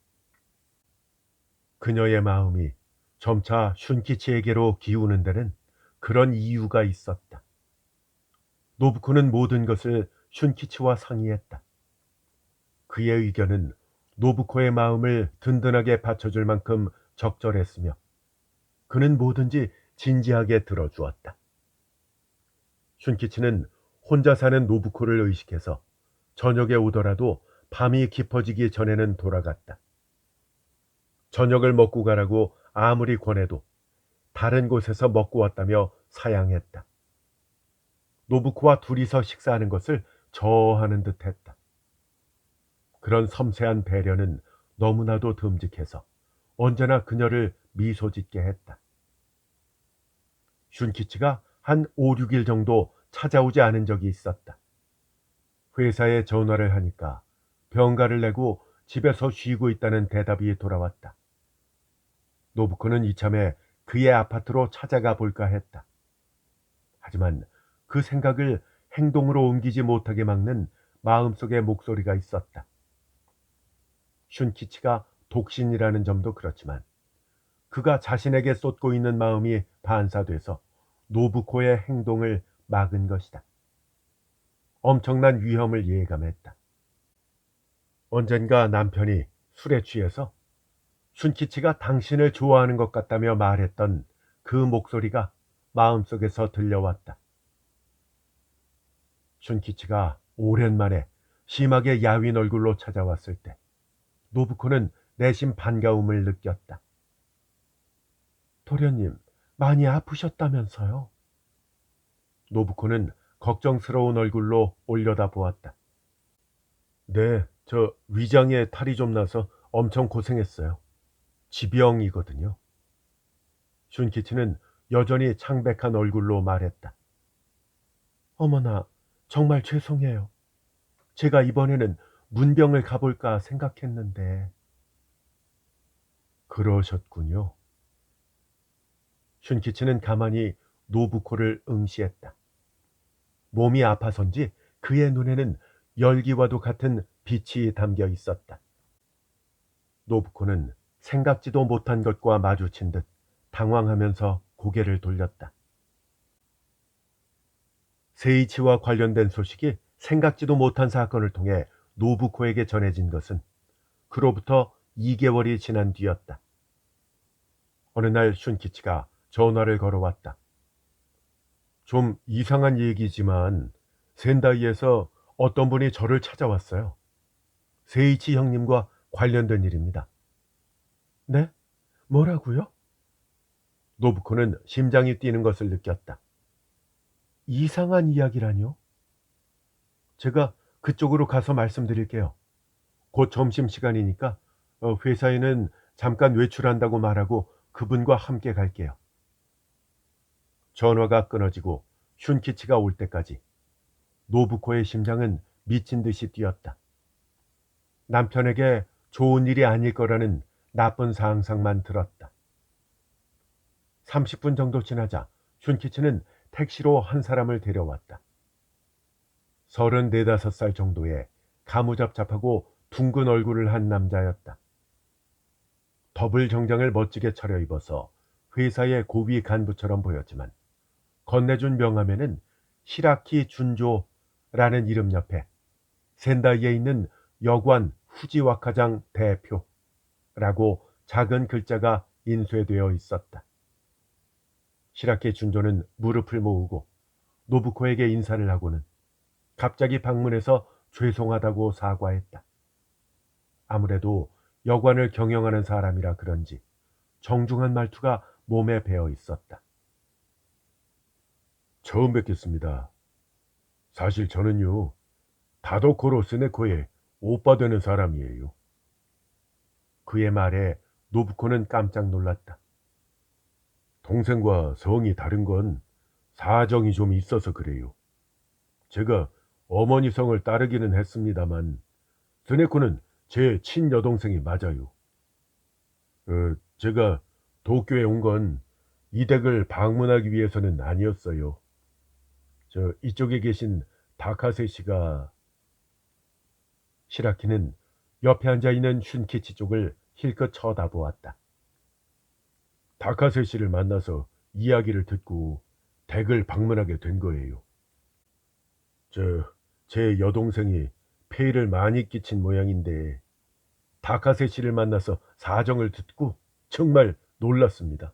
그녀의 마음이 점차 슌키치에게로 기우는 데는 그런 이유가 있었다. 노부코는 모든 것을 슌키치와 상의했다. 그의 의견은 노부코의 마음을 든든하게 받쳐줄 만큼 적절했으며 그는 뭐든지 진지하게 들어주었다. 슌키치는 혼자 사는 노부코를 의식해서 저녁에 오더라도 밤이 깊어지기 전에는 돌아갔다. 저녁을 먹고 가라고 아무리 권해도 다른 곳에서 먹고 왔다며 사양했다. 노부코와 둘이서 식사하는 것을 저하는 듯 했다. 그런 섬세한 배려는 너무나도 듬직해서 언제나 그녀를 미소 짓게 했다. 슌키치가 한 5, 6일 정도 찾아오지 않은 적이 있었다. 회사에 전화를 하니까 병가를 내고 집에서 쉬고 있다는 대답이 돌아왔다. 노부코는 이참에 그의 아파트로 찾아가 볼까 했다. 하지만 그 생각을 행동으로 옮기지 못하게 막는 마음속의 목소리가 있었다. 슌키치가 독신이라는 점도 그렇지만 그가 자신에게 쏟고 있는 마음이 반사돼서 노부코의 행동을 막은 것이다. 엄청난 위험을 예감했다. 언젠가 남편이 술에 취해서 슌키치가 당신을 좋아하는 것 같다며 말했던 그 목소리가 마음속에서 들려왔다. 슌키치가 오랜만에 심하게 야윈 얼굴로 찾아왔을 때 노부코는 내심 반가움을 느꼈다. 도련님, 많이 아프셨다면서요? 노부코는 걱정스러운 얼굴로 올려다보았다. 네, 저 위장에 탈이 좀 나서 엄청 고생했어요. 지병이거든요. 슌키치는 여전히 창백한 얼굴로 말했다. 어머나, 정말 죄송해요. 제가 이번에는 문병을 가볼까 생각했는데. 그러셨군요. 슌키치는 가만히 노부코를 응시했다. 몸이 아파서인지 그의 눈에는 열기와도 같은 빛이 담겨 있었다. 노부코는 생각지도 못한 것과 마주친 듯 당황하면서 고개를 돌렸다. 세이치와 관련된 소식이 생각지도 못한 사건을 통해 노부코에게 전해진 것은 그로부터 2개월이 지난 뒤였다. 어느 날 슌키치가 전화를 걸어왔다. 좀 이상한 얘기지만 센다이에서 어떤 분이 저를 찾아왔어요. 세이치 형님과 관련된 일입니다. 네? 뭐라고요? 노부코는 심장이 뛰는 것을 느꼈다. 이상한 이야기라뇨? 제가 그쪽으로 가서 말씀드릴게요. 곧 점심시간이니까 회사에는 잠깐 외출한다고 말하고 그분과 함께 갈게요. 전화가 끊어지고 슌키치가 올 때까지 노부코의 심장은 미친 듯이 뛰었다. 남편에게 좋은 일이 아닐 거라는 나쁜 상상만 들었다. 30분 정도 지나자 슌키치는 택시로 한 사람을 데려왔다. 34~5살 정도의 가무잡잡하고 둥근 얼굴을 한 남자였다. 더블 정장을 멋지게 차려입어서 회사의 고위 간부처럼 보였지만 건네준 명함에는 시라키 준조라는 이름 옆에 센다이에 있는 여관 후지와카장 대표라고 작은 글자가 인쇄되어 있었다. 시라키 준조는 무릎을 모으고 노부코에게 인사를 하고는 갑자기 방문해서 죄송하다고 사과했다. 아무래도 여관을 경영하는 사람이라 그런지 정중한 말투가 몸에 배어 있었다. 처음 뵙겠습니다. 사실 저는요, 다도코로 스네코의 오빠 되는 사람이에요. 그의 말에 노부코는 깜짝 놀랐다. 동생과 성이 다른 건 사정이 좀 있어서 그래요. 제가 어머니 성을 따르기는 했습니다만 스네코는 제 친여동생이 맞아요. 제가 도쿄에 온 건 이 댁을 방문하기 위해서는 아니었어요. 이쪽에 계신 다카세 씨가 시라키는 옆에 앉아있는 슌키치 쪽을 힐끗 쳐다보았다. 다카세 씨를 만나서 이야기를 듣고 댁을 방문하게 된 거예요. 제 여동생이 폐를 많이 끼친 모양인데 다카세 씨를 만나서 사정을 듣고 정말 놀랐습니다.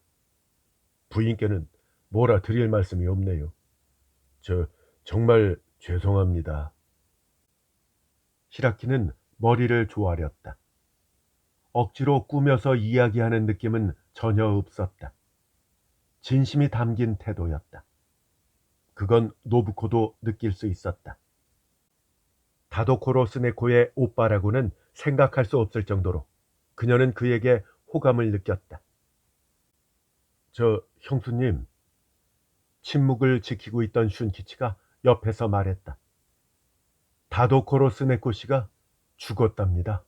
부인께는 뭐라 드릴 말씀이 없네요. 정말 죄송합니다. 시라키는 머리를 조아렸다. 억지로 꾸며서 이야기하는 느낌은 전혀 없었다. 진심이 담긴 태도였다. 그건 노부코도 느낄 수 있었다. 다도코로 스네코의 오빠라고는 생각할 수 없을 정도로 그녀는 그에게 호감을 느꼈다. 형수님, 침묵을 지키고 있던 슌키치가 옆에서 말했다. 다도코로 스네코 씨가 죽었답니다.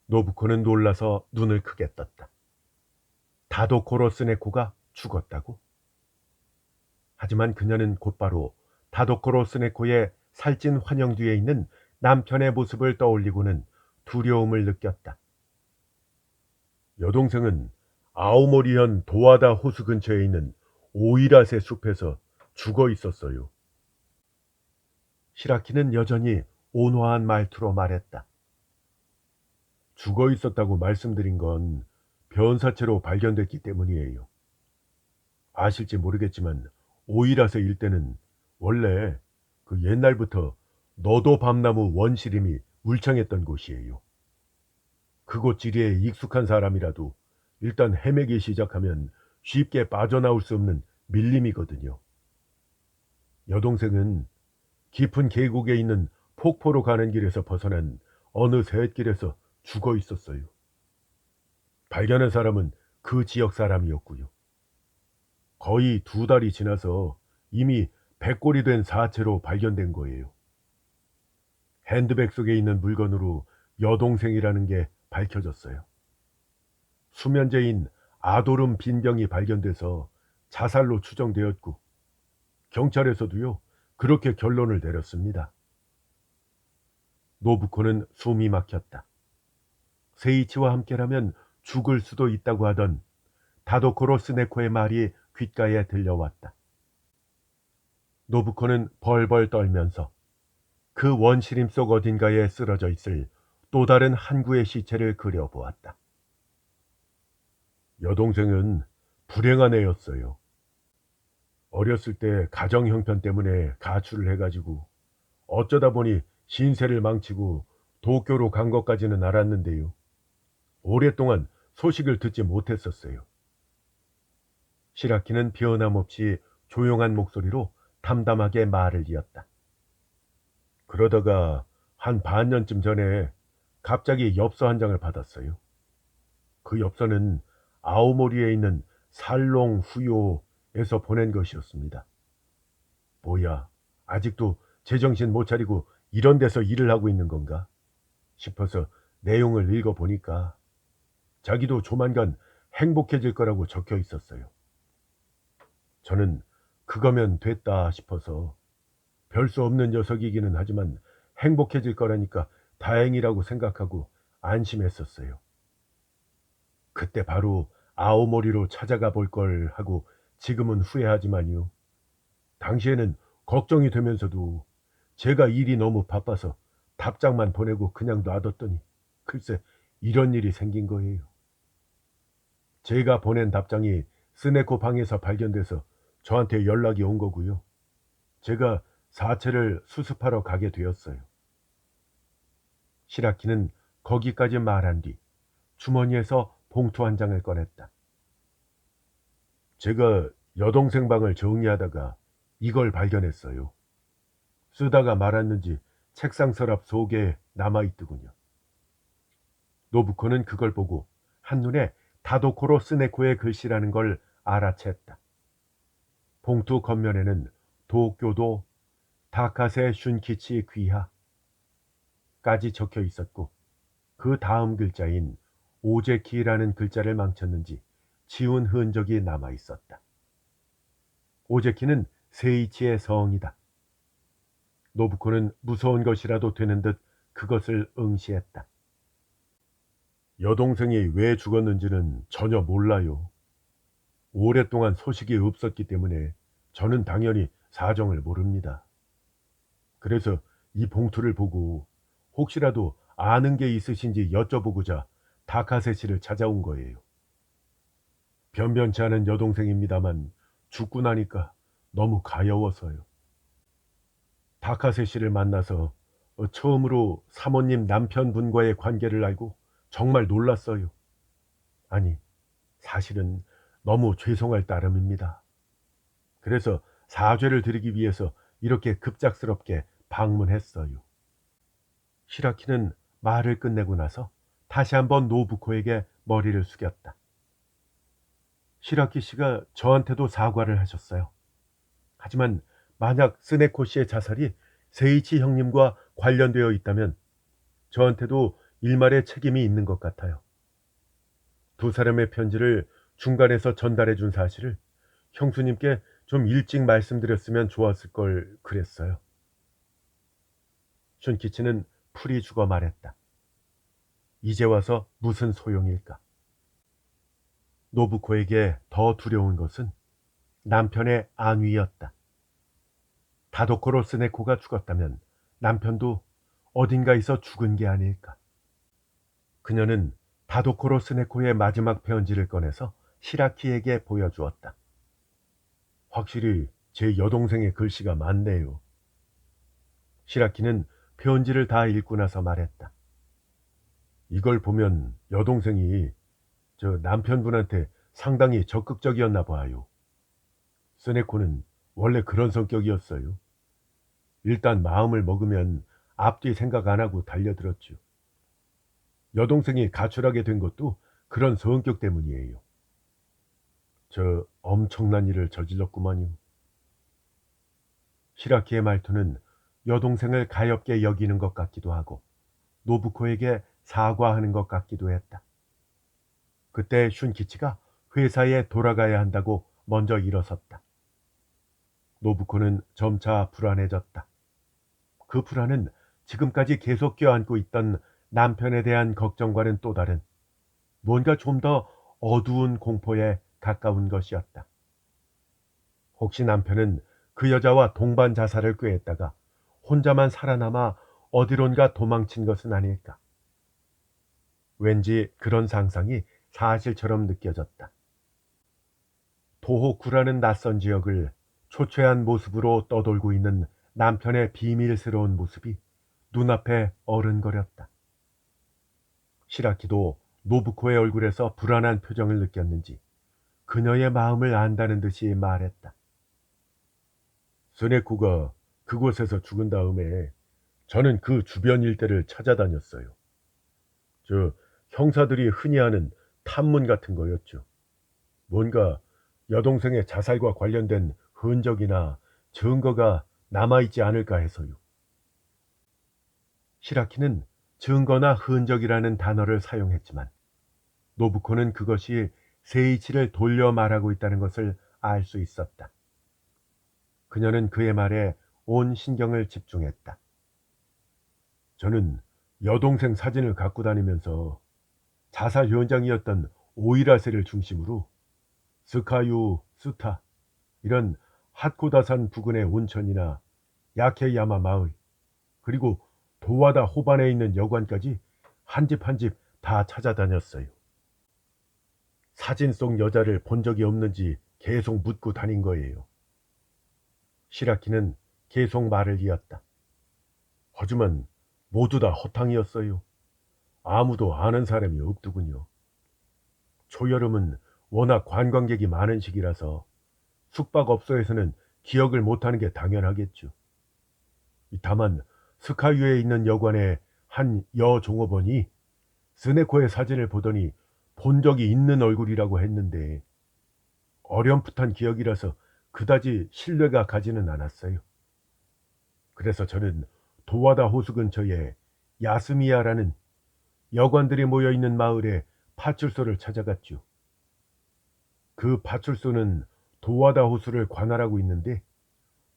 노부코는 놀라서 눈을 크게 떴다. 다도코로 스네코가 죽었다고? 하지만 그녀는 곧바로 다도코로 스네코의 살찐 환영 뒤에 있는 남편의 모습을 떠올리고는 두려움을 느꼈다. 여동생은 아오모리현 도와다 호수 근처에 있는 오이라세 숲에서 죽어 있었어요. 시라키는 여전히 온화한 말투로 말했다. 죽어 있었다고 말씀드린 건 변사체로 발견됐기 때문이에요. 아실지 모르겠지만 오이라세 일대는 원래 그 옛날부터 너도 밤나무 원시림이 울창했던 곳이에요. 그곳 지리에 익숙한 사람이라도 일단 헤매기 시작하면 쉽게 빠져나올 수 없는 밀림이거든요. 여동생은 깊은 계곡에 있는 폭포로 가는 길에서 벗어난 어느 샛길에서 죽어 있었어요. 발견한 사람은 그 지역 사람이었고요. 거의 2달이 지나서 이미 백골이 된 사체로 발견된 거예요. 핸드백 속에 있는 물건으로 여동생이라는 게 밝혀졌어요. 수면제인 아도름 빈병이 발견돼서 자살로 추정되었고 경찰에서도요 그렇게 결론을 내렸습니다. 노부코는 숨이 막혔다. 세이치와 함께라면 죽을 수도 있다고 하던 다도코로 스네코의 말이 귓가에 들려왔다. 노부코는 벌벌 떨면서 그 원시림 속 어딘가에 쓰러져 있을 또 다른 한 구의 시체를 그려보았다. 여동생은 불행한 애였어요. 어렸을 때 가정 형편 때문에 가출을 해가지고 어쩌다 보니 신세를 망치고 도쿄로 간 것까지는 알았는데요. 오랫동안 소식을 듣지 못했었어요. 시라키는 변함없이 조용한 목소리로 담담하게 말을 이었다. 그러다가 한 반년쯤 전에 갑자기 엽서 한 장을 받았어요. 그 엽서는 아오모리에 있는 살롱 후요에서 보낸 것이었습니다. 뭐야, 아직도 제정신 못 차리고 이런 데서 일을 하고 있는 건가 싶어서 내용을 읽어보니까 자기도 조만간 행복해질 거라고 적혀 있었어요. 저는 그거면 됐다 싶어서 별 수 없는 녀석이기는 하지만 행복해질 거라니까 다행이라고 생각하고 안심했었어요. 그때 바로 아오모리로 찾아가 볼 걸 하고 지금은 후회하지만요. 당시에는 걱정이 되면서도 제가 일이 너무 바빠서 답장만 보내고 그냥 놔뒀더니 글쎄 이런 일이 생긴 거예요. 제가 보낸 답장이 스네코 방에서 발견돼서 저한테 연락이 온 거고요. 제가 사체를 수습하러 가게 되었어요. 시라키는 거기까지 말한 뒤 주머니에서 봉투 한 장을 꺼냈다. 제가 여동생 방을 정리하다가 이걸 발견했어요. 쓰다가 말았는지 책상 서랍 속에 남아있더군요. 노부코는 그걸 보고 한눈에 다도코로 스네코의 글씨라는 걸 알아챘다. 봉투 겉면에는 도쿄도 다카세 슌키치 귀하까지 적혀 있었고 그 다음 글자인 오제키라는 글자를 망쳤는지 지운 흔적이 남아 있었다. 오제키는 세이치의 성이다. 노부코는 무서운 것이라도 되는 듯 그것을 응시했다. 여동생이 왜 죽었는지는 전혀 몰라요. 오랫동안 소식이 없었기 때문에 저는 당연히 사정을 모릅니다. 그래서 이 봉투를 보고 혹시라도 아는 게 있으신지 여쭤보고자 다카세 씨를 찾아온 거예요. 변변치 않은 여동생입니다만 죽고 나니까 너무 가여워서요. 다카세 씨를 만나서 처음으로 사모님 남편분과의 관계를 알고 정말 놀랐어요. 아니, 사실은 너무 죄송할 따름입니다. 그래서 사죄를 드리기 위해서 이렇게 급작스럽게 방문했어요. 시라키는 말을 끝내고 나서 다시 한번 노부코에게 머리를 숙였다. 시라키 씨가 저한테도 사과를 하셨어요. 하지만 만약 스네코 씨의 자살이 세이치 형님과 관련되어 있다면 저한테도 일말의 책임이 있는 것 같아요. 두 사람의 편지를 중간에서 전달해 준 사실을 형수님께 좀 일찍 말씀드렸으면 좋았을 걸 그랬어요. 슌키치는 풀이 죽어 말했다. 이제 와서 무슨 소용일까? 노부코에게 더 두려운 것은 남편의 안위였다. 다도코로 스네코가 죽었다면 남편도 어딘가에서 죽은 게 아닐까. 그녀는 다도코로 스네코의 마지막 편지를 꺼내서 시라키에게 보여주었다. 확실히 제 여동생의 글씨가 맞네요. 시라키는 편지를 다 읽고 나서 말했다. 이걸 보면 여동생이 저 남편분한테 상당히 적극적이었나 봐요. 스네코는 원래 그런 성격이었어요. 일단 마음을 먹으면 앞뒤 생각 안 하고 달려들었죠. 여동생이 가출하게 된 것도 그런 성격 때문이에요. 저 엄청난 일을 저질렀구만요. 시라키의 말투는 여동생을 가엾게 여기는 것 같기도 하고 노부코에게 사과하는 것 같기도 했다. 그때 슌키치가 회사에 돌아가야 한다고 먼저 일어섰다. 노부코는 점차 불안해졌다. 그 불안은 지금까지 계속 껴안고 있던 남편에 대한 걱정과는 또 다른 뭔가 좀 더 어두운 공포에 가까운 것이었다. 혹시 남편은 그 여자와 동반 자살을 꾀했다가 혼자만 살아남아 어디론가 도망친 것은 아닐까. 왠지 그런 상상이 사실처럼 느껴졌다. 도호쿠라는 낯선 지역을 초췌한 모습으로 떠돌고 있는 남편의 비밀스러운 모습이 눈앞에 어른거렸다. 시라키도 노부코의 얼굴에서 불안한 표정을 느꼈는지 그녀의 마음을 안다는 듯이 말했다. 스네코가 그곳에서 죽은 다음에 저는 그 주변 일대를 찾아다녔어요. 저 형사들이 흔히 하는 탐문 같은 거였죠. 뭔가 여동생의 자살과 관련된 흔적이나 증거가 남아있지 않을까 해서요. 시라키는 증거나 흔적이라는 단어를 사용했지만 노부코는 그것이 세이치를 돌려 말하고 있다는 것을 알 수 있었다. 그녀는 그의 말에 온 신경을 집중했다. 저는 여동생 사진을 갖고 다니면서 자살 현장이었던 오이라세를 중심으로 스카유, 스타 이런 핫코다산 부근의 온천이나 야케야마 마을 그리고 도와다 호반에 있는 여관까지 한 집 한 집 다 찾아다녔어요. 사진 속 여자를 본 적이 없는지 계속 묻고 다닌 거예요. 시라키는 계속 말을 이었다. 하지만 모두 다 허탕이었어요. 아무도 아는 사람이 없더군요. 초여름은 워낙 관광객이 많은 시기라서 숙박업소에서는 기억을 못하는 게 당연하겠죠. 다만 스카이유에 있는 여관의 한 여종업원이 스네코의 사진을 보더니 본 적이 있는 얼굴이라고 했는데 어렴풋한 기억이라서 그다지 신뢰가 가지는 않았어요. 그래서 저는 도와다 호수 근처에 야스미야라는 여관들이 모여있는 마을에 파출소를 찾아갔죠. 그 파출소는 도와다 호수를 관할하고 있는데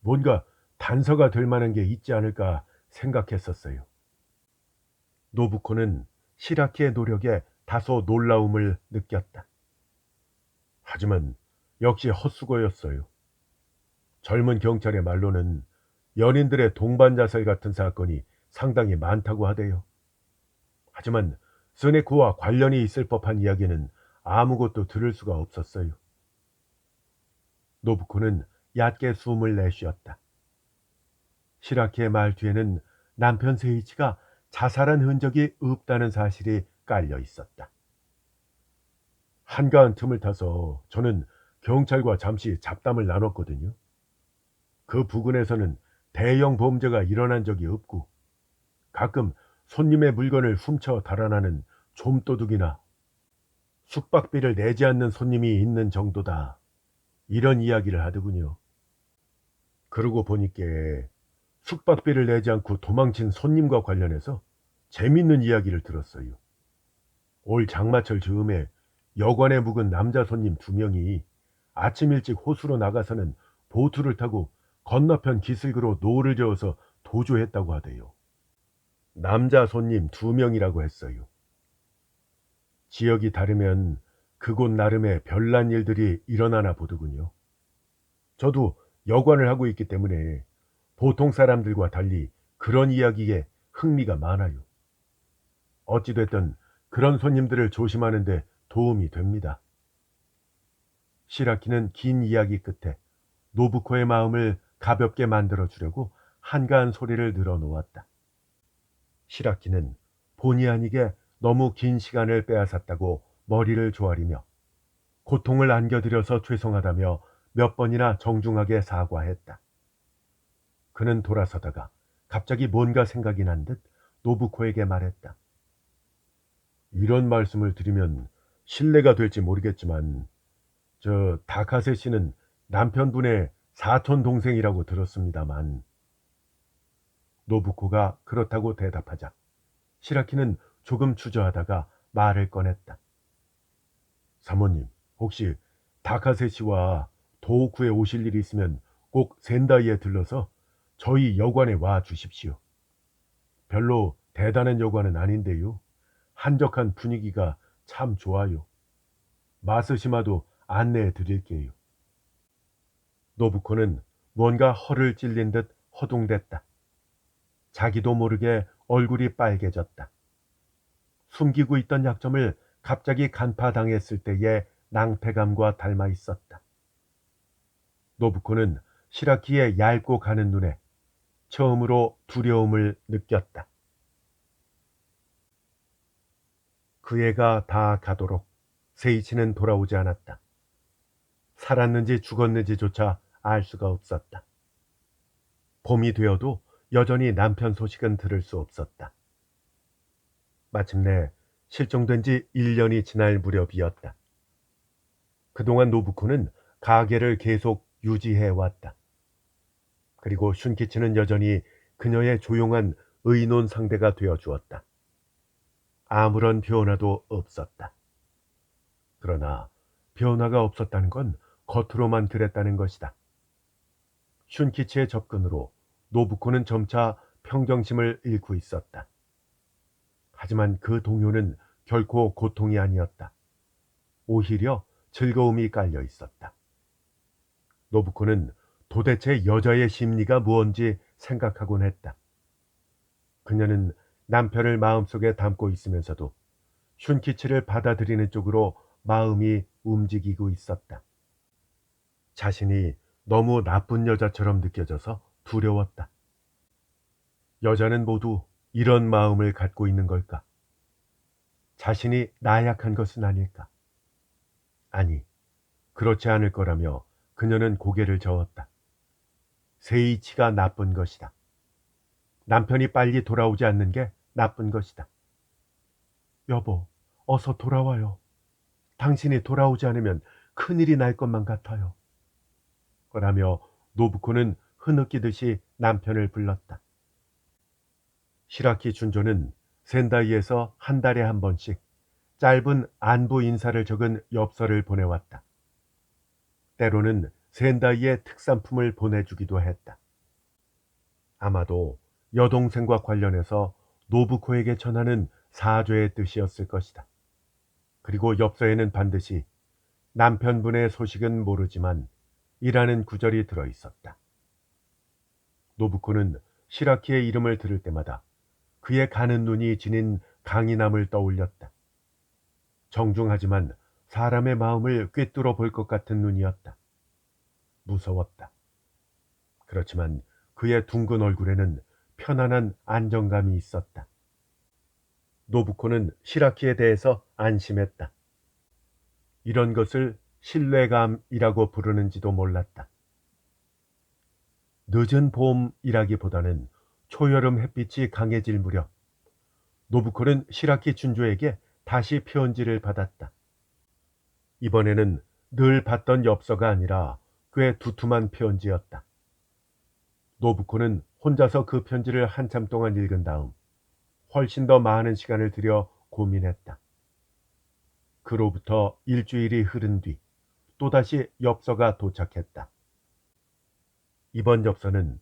뭔가 단서가 될 만한 게 있지 않을까 생각했었어요. 노부코는 시라키의 노력에 다소 놀라움을 느꼈다. 하지만 역시 헛수고였어요. 젊은 경찰의 말로는 연인들의 동반자살 같은 사건이 상당히 많다고 하대요. 하지만 스네코와 관련이 있을 법한 이야기는 아무것도 들을 수가 없었어요. 노부코는 얕게 숨을 내쉬었다. 시라키의 말 뒤에는 남편 세이치가 자살한 흔적이 없다는 사실이 깔려 있었다. 한가한 틈을 타서 저는 경찰과 잠시 잡담을 나눴거든요. 그 부근에서는 대형 범죄가 일어난 적이 없고 가끔 손님의 물건을 훔쳐 달아나는 좀도둑이나 숙박비를 내지 않는 손님이 있는 정도다. 이런 이야기를 하더군요. 그러고 보니까 숙박비를 내지 않고 도망친 손님과 관련해서 재밌는 이야기를 들었어요. 올 장마철 즈음에 여관에 묵은 남자 손님 2명이 아침 일찍 호수로 나가서는 보트를 타고 건너편 기슭으로 노를 저어서 도주했다고 하대요. 남자 손님 2명이라고 했어요. 지역이 다르면 그곳 나름의 별난 일들이 일어나나 보더군요. 저도 여관을 하고 있기 때문에 보통 사람들과 달리 그런 이야기에 흥미가 많아요. 어찌됐든 그런 손님들을 조심하는데 도움이 됩니다. 시라키는 긴 이야기 끝에 노부코의 마음을 가볍게 만들어 주려고 한가한 소리를 늘어놓았다. 시라키는 본의 아니게 너무 긴 시간을 빼앗았다고 머리를 조아리며 고통을 안겨드려서 죄송하다며 몇 번이나 정중하게 사과했다. 그는 돌아서다가 갑자기 뭔가 생각이 난 듯 노부코에게 말했다. 이런 말씀을 드리면 신뢰가 될지 모르겠지만 저 다카세 씨는 남편분의 사촌 동생이라고 들었습니다만. 노부코가 그렇다고 대답하자 시라키는 조금 주저하다가 말을 꺼냈다. 사모님, 혹시 다카세 씨와 도호쿠에 오실 일이 있으면 꼭 센다이에 들러서 저희 여관에 와 주십시오. 별로 대단한 여관은 아닌데요. 한적한 분위기가 참 좋아요. 마스시마도 안내해 드릴게요. 노부코는 뭔가 허를 찔린 듯 허둥댔다. 자기도 모르게 얼굴이 빨개졌다. 숨기고 있던 약점을 갑자기 간파당했을 때의 낭패감과 닮아 있었다. 노부코는 시라키의 얇고 가는 눈에 처음으로 두려움을 느꼈다. 그 애가 다 가도록 세이치는 돌아오지 않았다. 살았는지 죽었는지조차 알 수가 없었다. 봄이 되어도 여전히 남편 소식은 들을 수 없었다. 마침내 실종된 지 1년이 지날 무렵이었다. 그동안 노부코는 가게를 계속 유지해 왔다. 그리고 슌키치는 여전히 그녀의 조용한 의논 상대가 되어 주었다. 아무런 변화도 없었다. 그러나 변화가 없었다는 건 겉으로만 그랬다는 것이다. 슌키치의 접근으로 노부코는 점차 평정심을 잃고 있었다. 하지만 그 동요는 결코 고통이 아니었다. 오히려 즐거움이 깔려 있었다. 노부코는 도대체 여자의 심리가 무언지 생각하곤 했다. 그녀는 남편을 마음속에 담고 있으면서도 슌키치를 받아들이는 쪽으로 마음이 움직이고 있었다. 자신이 너무 나쁜 여자처럼 느껴져서 두려웠다. 여자는 모두 이런 마음을 갖고 있는 걸까? 자신이 나약한 것은 아닐까? 아니, 그렇지 않을 거라며 그녀는 고개를 저었다. 세이치가 나쁜 것이다. 남편이 빨리 돌아오지 않는 게 나쁜 것이다. 여보, 어서 돌아와요. 당신이 돌아오지 않으면 큰일이 날 것만 같아요. 그러며 노부코는 흐느끼듯이 남편을 불렀다. 시라키 준조는 센다이에서 한 달에 한 번씩 짧은 안부 인사를 적은 엽서를 보내왔다. 때로는 센다이의 특산품을 보내주기도 했다. 아마도 여동생과 관련해서 노부코에게 전하는 사죄의 뜻이었을 것이다. 그리고 엽서에는 반드시 남편분의 소식은 모르지만 이라는 구절이 들어 있었다. 노부코는 시라키의 이름을 들을 때마다 그의 가는 눈이 지닌 강인함을 떠올렸다. 정중하지만 사람의 마음을 꿰뚫어 볼 것 같은 눈이었다. 무서웠다. 그렇지만 그의 둥근 얼굴에는 편안한 안정감이 있었다. 노부코는 시라키에 대해서 안심했다. 이런 것을 신뢰감이라고 부르는지도 몰랐다. 늦은 봄이라기보다는 초여름 햇빛이 강해질 무렵 노부코는 시라키 준조에게 다시 편지를 받았다. 이번에는 늘 받던 엽서가 아니라 꽤 두툼한 편지였다. 노부코는 혼자서 그 편지를 한참 동안 읽은 다음 훨씬 더 많은 시간을 들여 고민했다. 그로부터 일주일이 흐른 뒤 또다시 엽서가 도착했다. 이번 엽서는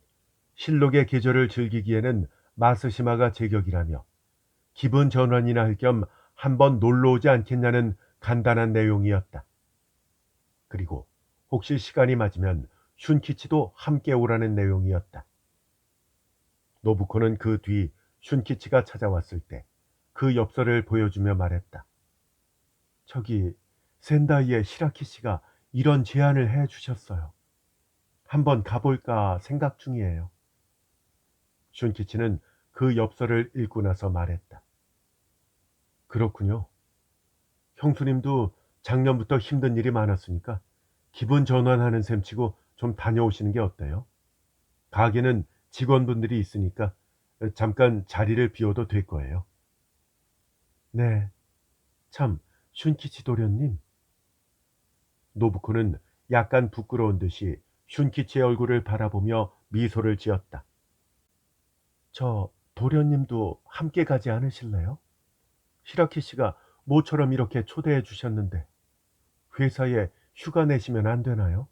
실록의 계절을 즐기기에는 마스시마가 제격이라며 기분 전환이나 할 겸 한번 놀러 오지 않겠냐는 간단한 내용이었다. 그리고 혹시 시간이 맞으면 슌키치도 함께 오라는 내용이었다. 노부코는 그 뒤 슌키치가 찾아왔을 때 그 엽서를 보여주며 말했다. 저기 센다이의 시라키 씨가 이런 제안을 해 주셨어요. 한번 가볼까 생각 중이에요. 슌키치는 그 엽서를 읽고 나서 말했다. 그렇군요. 형수님도 작년부터 힘든 일이 많았으니까 기분 전환하는 셈치고 좀 다녀오시는 게 어때요? 가게는 직원분들이 있으니까 잠깐 자리를 비워도 될 거예요. 네, 참, 슌키치 도련님. 노부코는 약간 부끄러운 듯이 슌키치의 얼굴을 바라보며 미소를 지었다. 저 도련님도 함께 가지 않으실래요? 시라키 씨가 모처럼 이렇게 초대해 주셨는데 회사에 휴가 내시면 안 되나요?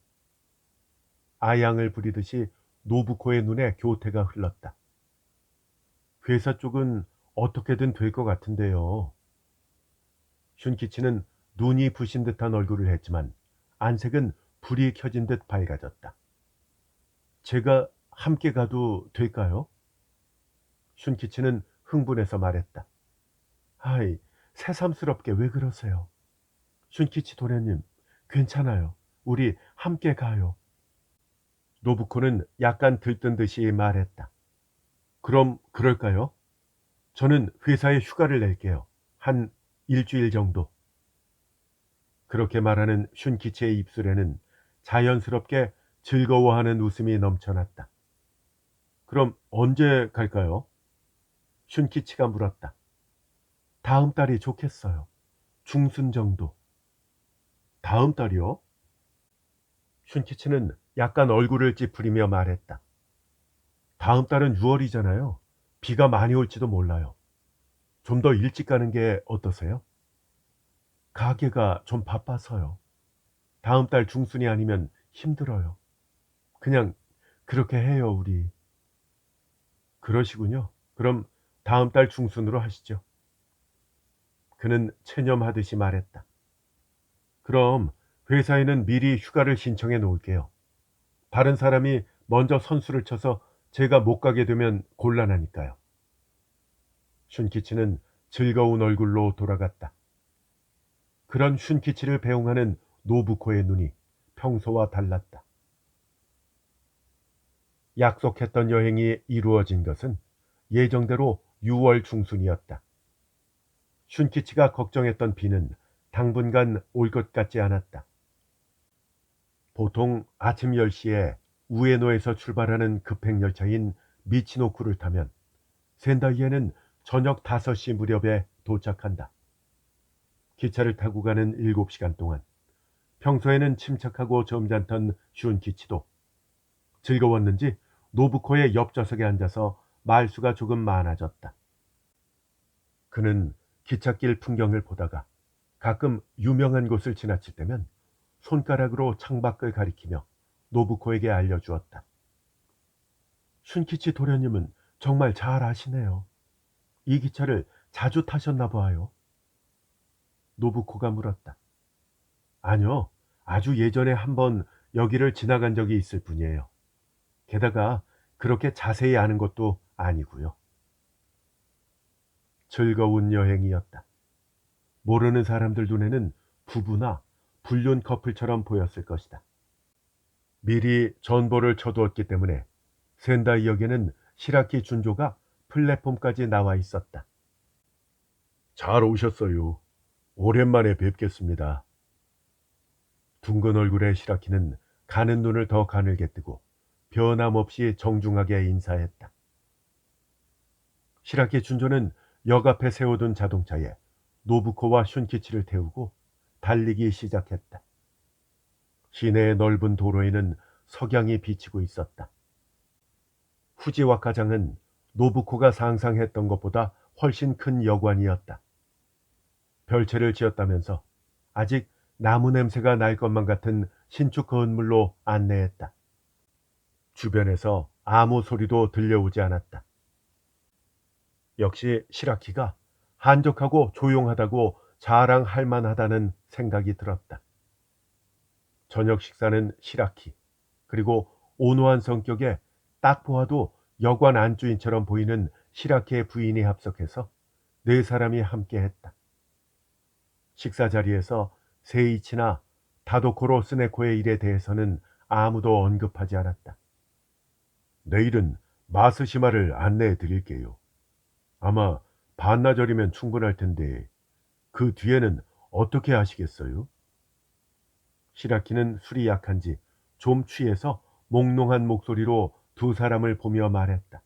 아양을 부리듯이 노부코의 눈에 교태가 흘렀다. 회사 쪽은 어떻게든 될 것 같은데요. 슌키치는 눈이 부신 듯한 얼굴을 했지만 안색은 불이 켜진 듯 밝아졌다. 제가 함께 가도 될까요? 슌키치는 흥분해서 말했다. 아이, 새삼스럽게 왜 그러세요? 슌키치 도련님, 괜찮아요. 우리 함께 가요. 노부코는 약간 들뜬 듯이 말했다. 그럼 그럴까요? 저는 회사에 휴가를 낼게요. 한 일주일 정도. 그렇게 말하는 슌키치의 입술에는 자연스럽게 즐거워하는 웃음이 넘쳐났다. 그럼 언제 갈까요? 슌키치가 물었다. 다음 달이 좋겠어요. 중순 정도. 다음 달이요? 슌키치는 약간 얼굴을 찌푸리며 말했다. 다음 달은 6월이잖아요. 비가 많이 올지도 몰라요. 좀 더 일찍 가는 게 어떠세요? 가게가 좀 바빠서요. 다음 달 중순이 아니면 힘들어요. 그냥 그렇게 해요, 우리. 그러시군요. 그럼 다음 달 중순으로 하시죠. 그는 체념하듯이 말했다. 그럼 회사에는 미리 휴가를 신청해 놓을게요. 다른 사람이 먼저 선수를 쳐서 제가 못 가게 되면 곤란하니까요. 슌키치는 즐거운 얼굴로 돌아갔다. 그런 슌키치를 배웅하는 노부코의 눈이 평소와 달랐다. 약속했던 여행이 이루어진 것은 예정대로 6월 중순이었다. 슌키치가 걱정했던 비는 당분간 올 것 같지 않았다. 보통 아침 10시에 우에노에서 출발하는 급행열차인 미치노쿠를 타면 센다이에는 저녁 5시 무렵에 도착한다. 기차를 타고 가는 7시간 동안 평소에는 침착하고 점잖던 슌키치도 즐거웠는지 노부코의 옆좌석에 앉아서 말수가 조금 많아졌다. 그는 기찻길 풍경을 보다가 가끔 유명한 곳을 지나칠 때면 손가락으로 창밖을 가리키며 노부코에게 알려주었다. 슌키치 도련님은 정말 잘 아시네요. 이 기차를 자주 타셨나 봐요. 노부코가 물었다. 아니요, 아주 예전에 한번 여기를 지나간 적이 있을 뿐이에요. 게다가 그렇게 자세히 아는 것도 아니고요. 즐거운 여행이었다. 모르는 사람들 눈에는 부부나 불륜 커플처럼 보였을 것이다. 미리 전보를 쳐두었기 때문에 센다이역에는 시라키 준조가 플랫폼까지 나와 있었다. 잘 오셨어요. 오랜만에 뵙겠습니다. 둥근 얼굴의 시라키는 가는 눈을 더 가늘게 뜨고 변함없이 정중하게 인사했다. 시라키 준조는 역 앞에 세워둔 자동차에 노부코와 슌키치를 태우고 달리기 시작했다. 시내의 넓은 도로에는 석양이 비치고 있었다. 후지와카장은 노부코가 상상했던 것보다 훨씬 큰 여관이었다. 별채를 지었다면서 아직 나무 냄새가 날 것만 같은 신축 건물로 안내했다. 주변에서 아무 소리도 들려오지 않았다. 역시 시라키가 한적하고 조용하다고 자랑할 만하다는 생각이 들었다. 저녁 식사는 시라키, 그리고 온화한 성격에 딱 보아도 여관 안주인처럼 보이는 시라키의 부인이 합석해서 네 사람이 함께 했다. 식사 자리에서 세이치나 다도코로 스네코의 일에 대해서는 아무도 언급하지 않았다. 내일은 마스시마를 안내해 드릴게요. 아마 반나절이면 충분할 텐데 그 뒤에는 어떻게 하시겠어요? 시라키는 술이 약한지 좀 취해서 몽롱한 목소리로 두 사람을 보며 말했다.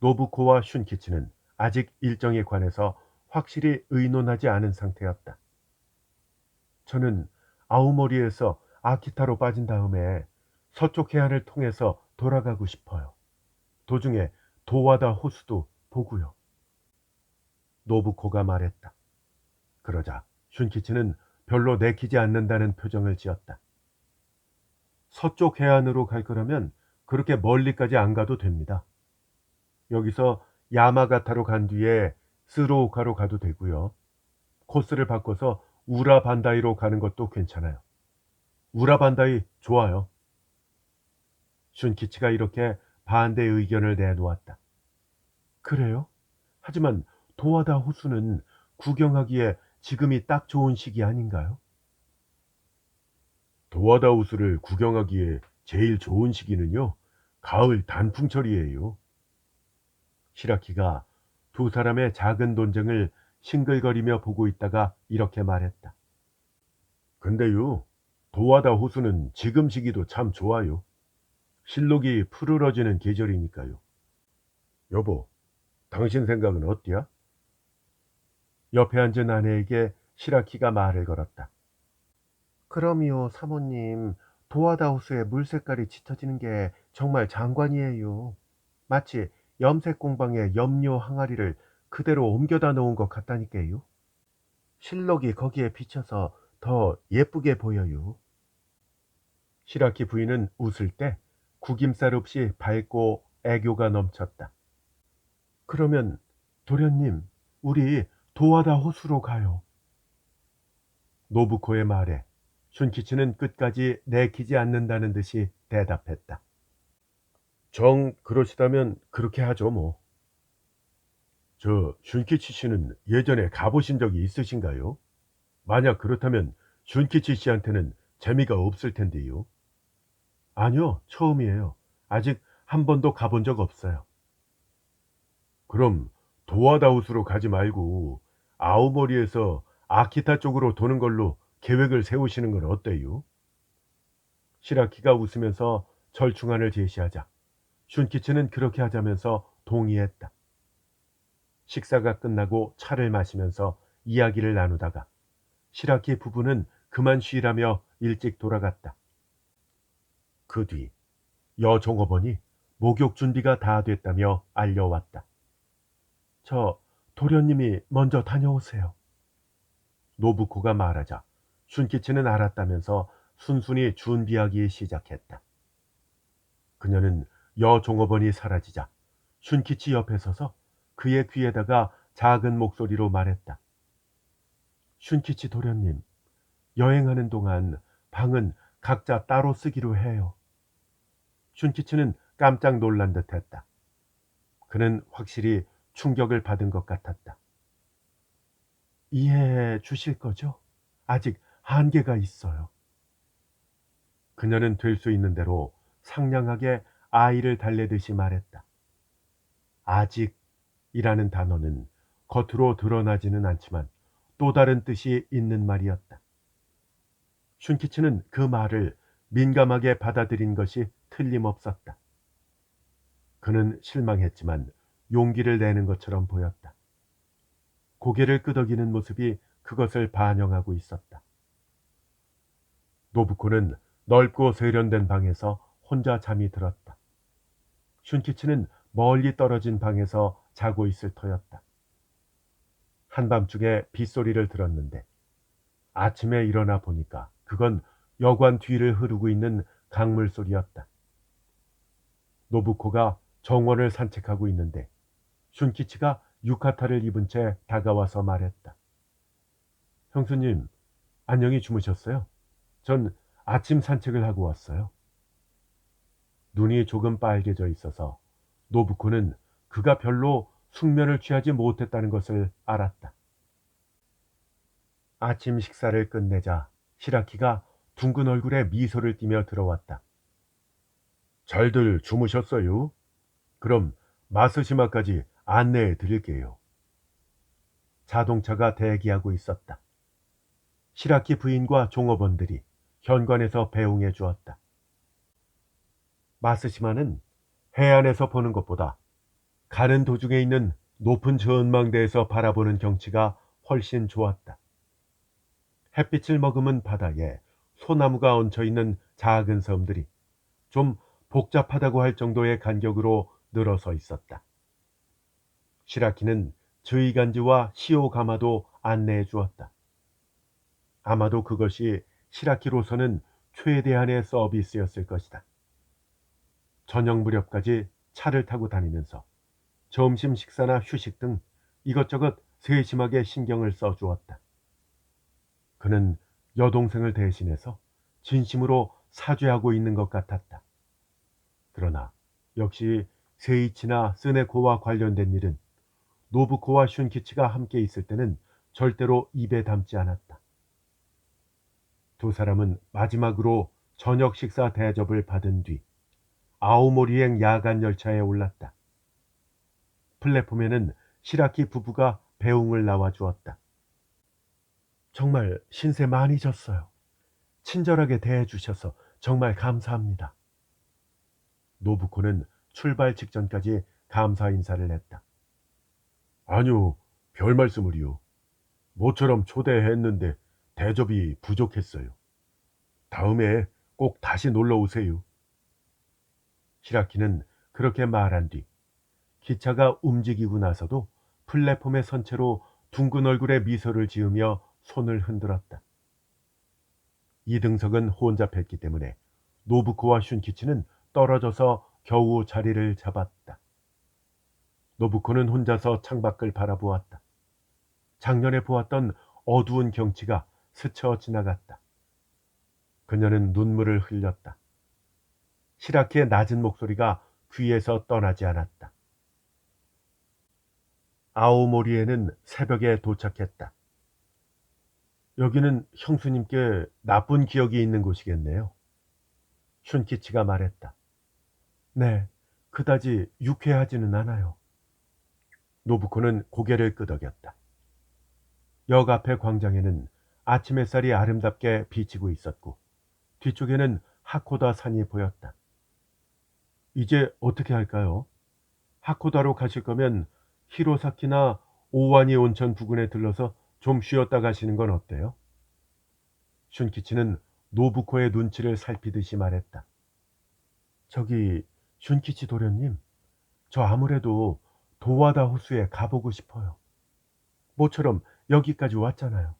노부코와 슌키치는 아직 일정에 관해서 확실히 의논하지 않은 상태였다. 저는 아오모리에서 아키타로 빠진 다음에 서쪽 해안을 통해서 돌아가고 싶어요. 도중에 도와다 호수도 보고요. 노부코가 말했다. 그러자 슌키치는 별로 내키지 않는다는 표정을 지었다. 서쪽 해안으로 갈 거라면 그렇게 멀리까지 안 가도 됩니다. 여기서 야마가타로 간 뒤에 스루오카로 가도 되고요. 코스를 바꿔서 우라반다이로 가는 것도 괜찮아요. 우라반다이 좋아요. 슌키치가 이렇게 반대 의견을 내놓았다. 그래요? 하지만 도와다 호수는 구경하기에 지금이 딱 좋은 시기 아닌가요? 도와다 호수를 구경하기에 제일 좋은 시기는요, 가을 단풍철이에요. 시라키가 두 사람의 작은 논쟁을 싱글거리며 보고 있다가 이렇게 말했다. 근데요, 도와다 호수는 지금 시기도 참 좋아요. 실록이 푸르러지는 계절이니까요. 여보, 당신 생각은 어때야? 옆에 앉은 아내에게 시라키가 말을 걸었다. 그럼요, 사모님. 도와다 호수의 물 색깔이 짙어지는 게 정말 장관이에요. 마치 염색 공방에 염료 항아리를 그대로 옮겨다 놓은 것 같다니까요. 실록이 거기에 비쳐서 더 예쁘게 보여요. 시라키 부인은 웃을 때 구김살 없이 밝고 애교가 넘쳤다. 그러면 도련님, 우리 도와다 호수로 가요. 노부코의 말에 슌키치는 끝까지 내키지 않는다는 듯이 대답했다. 정 그러시다면 그렇게 하죠 뭐. 저 슌키치 씨는 예전에 가보신 적이 있으신가요? 만약 그렇다면 슌키치 씨한테는 재미가 없을 텐데요. 아니요, 처음이에요. 아직 한 번도 가본 적 없어요. 그럼 도와다우스로 가지 말고 아오모리에서 아키타 쪽으로 도는 걸로 계획을 세우시는 건 어때요? 시라키가 웃으면서 절충안을 제시하자 슌키치는 그렇게 하자면서 동의했다. 식사가 끝나고 차를 마시면서 이야기를 나누다가 시라키 부부는 그만 쉬라며 일찍 돌아갔다. 그 뒤 여종업원이 목욕 준비가 다 됐다며 알려왔다. 저 도련님이 먼저 다녀오세요. 노부코가 말하자 슌키치는 알았다면서 순순히 준비하기 시작했다. 그녀는 여종업원이 사라지자 슌키치 옆에 서서 그의 귀에다가 작은 목소리로 말했다. 슌키치 도련님, 여행하는 동안 방은 각자 따로 쓰기로 해요. 슌키치는 깜짝 놀란 듯했다. 그는 확실히 충격을 받은 것 같았다. 이해해 주실 거죠? 아직 한계가 있어요. 그녀는 될 수 있는 대로 상냥하게 아이를 달래듯이 말했다. 아직이라는 단어는 겉으로 드러나지는 않지만 또 다른 뜻이 있는 말이었다. 슌키치는 그 말을 민감하게 받아들인 것이 틀림없었다. 그는 실망했지만 용기를 내는 것처럼 보였다. 고개를 끄덕이는 모습이 그것을 반영하고 있었다. 노부코는 넓고 세련된 방에서 혼자 잠이 들었다. 슌키치는 멀리 떨어진 방에서 자고 있을 터였다. 한밤중에 빗소리를 들었는데 아침에 일어나 보니까 그건 여관 뒤를 흐르고 있는 강물 소리였다. 노부코가 정원을 산책하고 있는데 슌키치가 유카타를 입은 채 다가와서 말했다. 형수님, 안녕히 주무셨어요? 전 아침 산책을 하고 왔어요. 눈이 조금 빨개져 있어서 노부코는 그가 별로 숙면을 취하지 못했다는 것을 알았다. 아침 식사를 끝내자 시라키가 둥근 얼굴에 미소를 띠며 들어왔다. 잘들 주무셨어요? 그럼 마스시마까지 안내해 드릴게요. 자동차가 대기하고 있었다. 시라키 부인과 종업원들이 현관에서 배웅해 주었다. 마스시마는 해안에서 보는 것보다 가는 도중에 있는 높은 전망대에서 바라보는 경치가 훨씬 좋았다. 햇빛을 머금은 바다에 소나무가 얹혀 있는 작은 섬들이 좀 복잡하다고 할 정도의 간격으로 늘어서 있었다. 시라키는 저이간지와 시오가마도 안내해 주었다. 아마도 그것이 시라키로서는 최대한의 서비스였을 것이다. 저녁 무렵까지 차를 타고 다니면서 점심 식사나 휴식 등 이것저것 세심하게 신경을 써 주었다. 그는 여동생을 대신해서 진심으로 사죄하고 있는 것 같았다. 그러나 역시 세이치나 스네코와 관련된 일은 노부코와 슌키치가 함께 있을 때는 절대로 입에 담지 않았다. 두 사람은 마지막으로 저녁 식사 대접을 받은 뒤 아오모리행 야간 열차에 올랐다. 플랫폼에는 시라키 부부가 배웅을 나와 주었다. 정말 신세 많이 졌어요. 친절하게 대해주셔서 정말 감사합니다. 노부코는 출발 직전까지 감사 인사를 했다. 아니요, 별 말씀을요. 모처럼 초대했는데 대접이 부족했어요. 다음에 꼭 다시 놀러 오세요. 시라키는 그렇게 말한 뒤 기차가 움직이고 나서도 플랫폼에 선 채로 둥근 얼굴에 미소를 지으며 손을 흔들었다. 이등석은 혼잡했기 때문에 노부코와 슌키치는 떨어져서 겨우 자리를 잡았다. 노부코는 혼자서 창밖을 바라보았다. 작년에 보았던 어두운 경치가 스쳐 지나갔다. 그녀는 눈물을 흘렸다. 시라키의 낮은 목소리가 귀에서 떠나지 않았다. 아오모리에는 새벽에 도착했다. 여기는 형수님께 나쁜 기억이 있는 곳이겠네요. 슌키치가 말했다. 네, 그다지 유쾌하지는 않아요. 노부코는 고개를 끄덕였다. 역 앞의 광장에는 아침 햇살이 아름답게 비치고 있었고 뒤쪽에는 하코다 산이 보였다. 이제 어떻게 할까요? 하코다로 가실 거면 히로사키나 오와니 온천 부근에 들러서 좀 쉬었다 가시는 건 어때요? 슌키치는 노부코의 눈치를 살피듯이 말했다. 저기 슌키치 도련님, 저 아무래도 도와다 호수에 가보고 싶어요. 모처럼 여기까지 왔잖아요.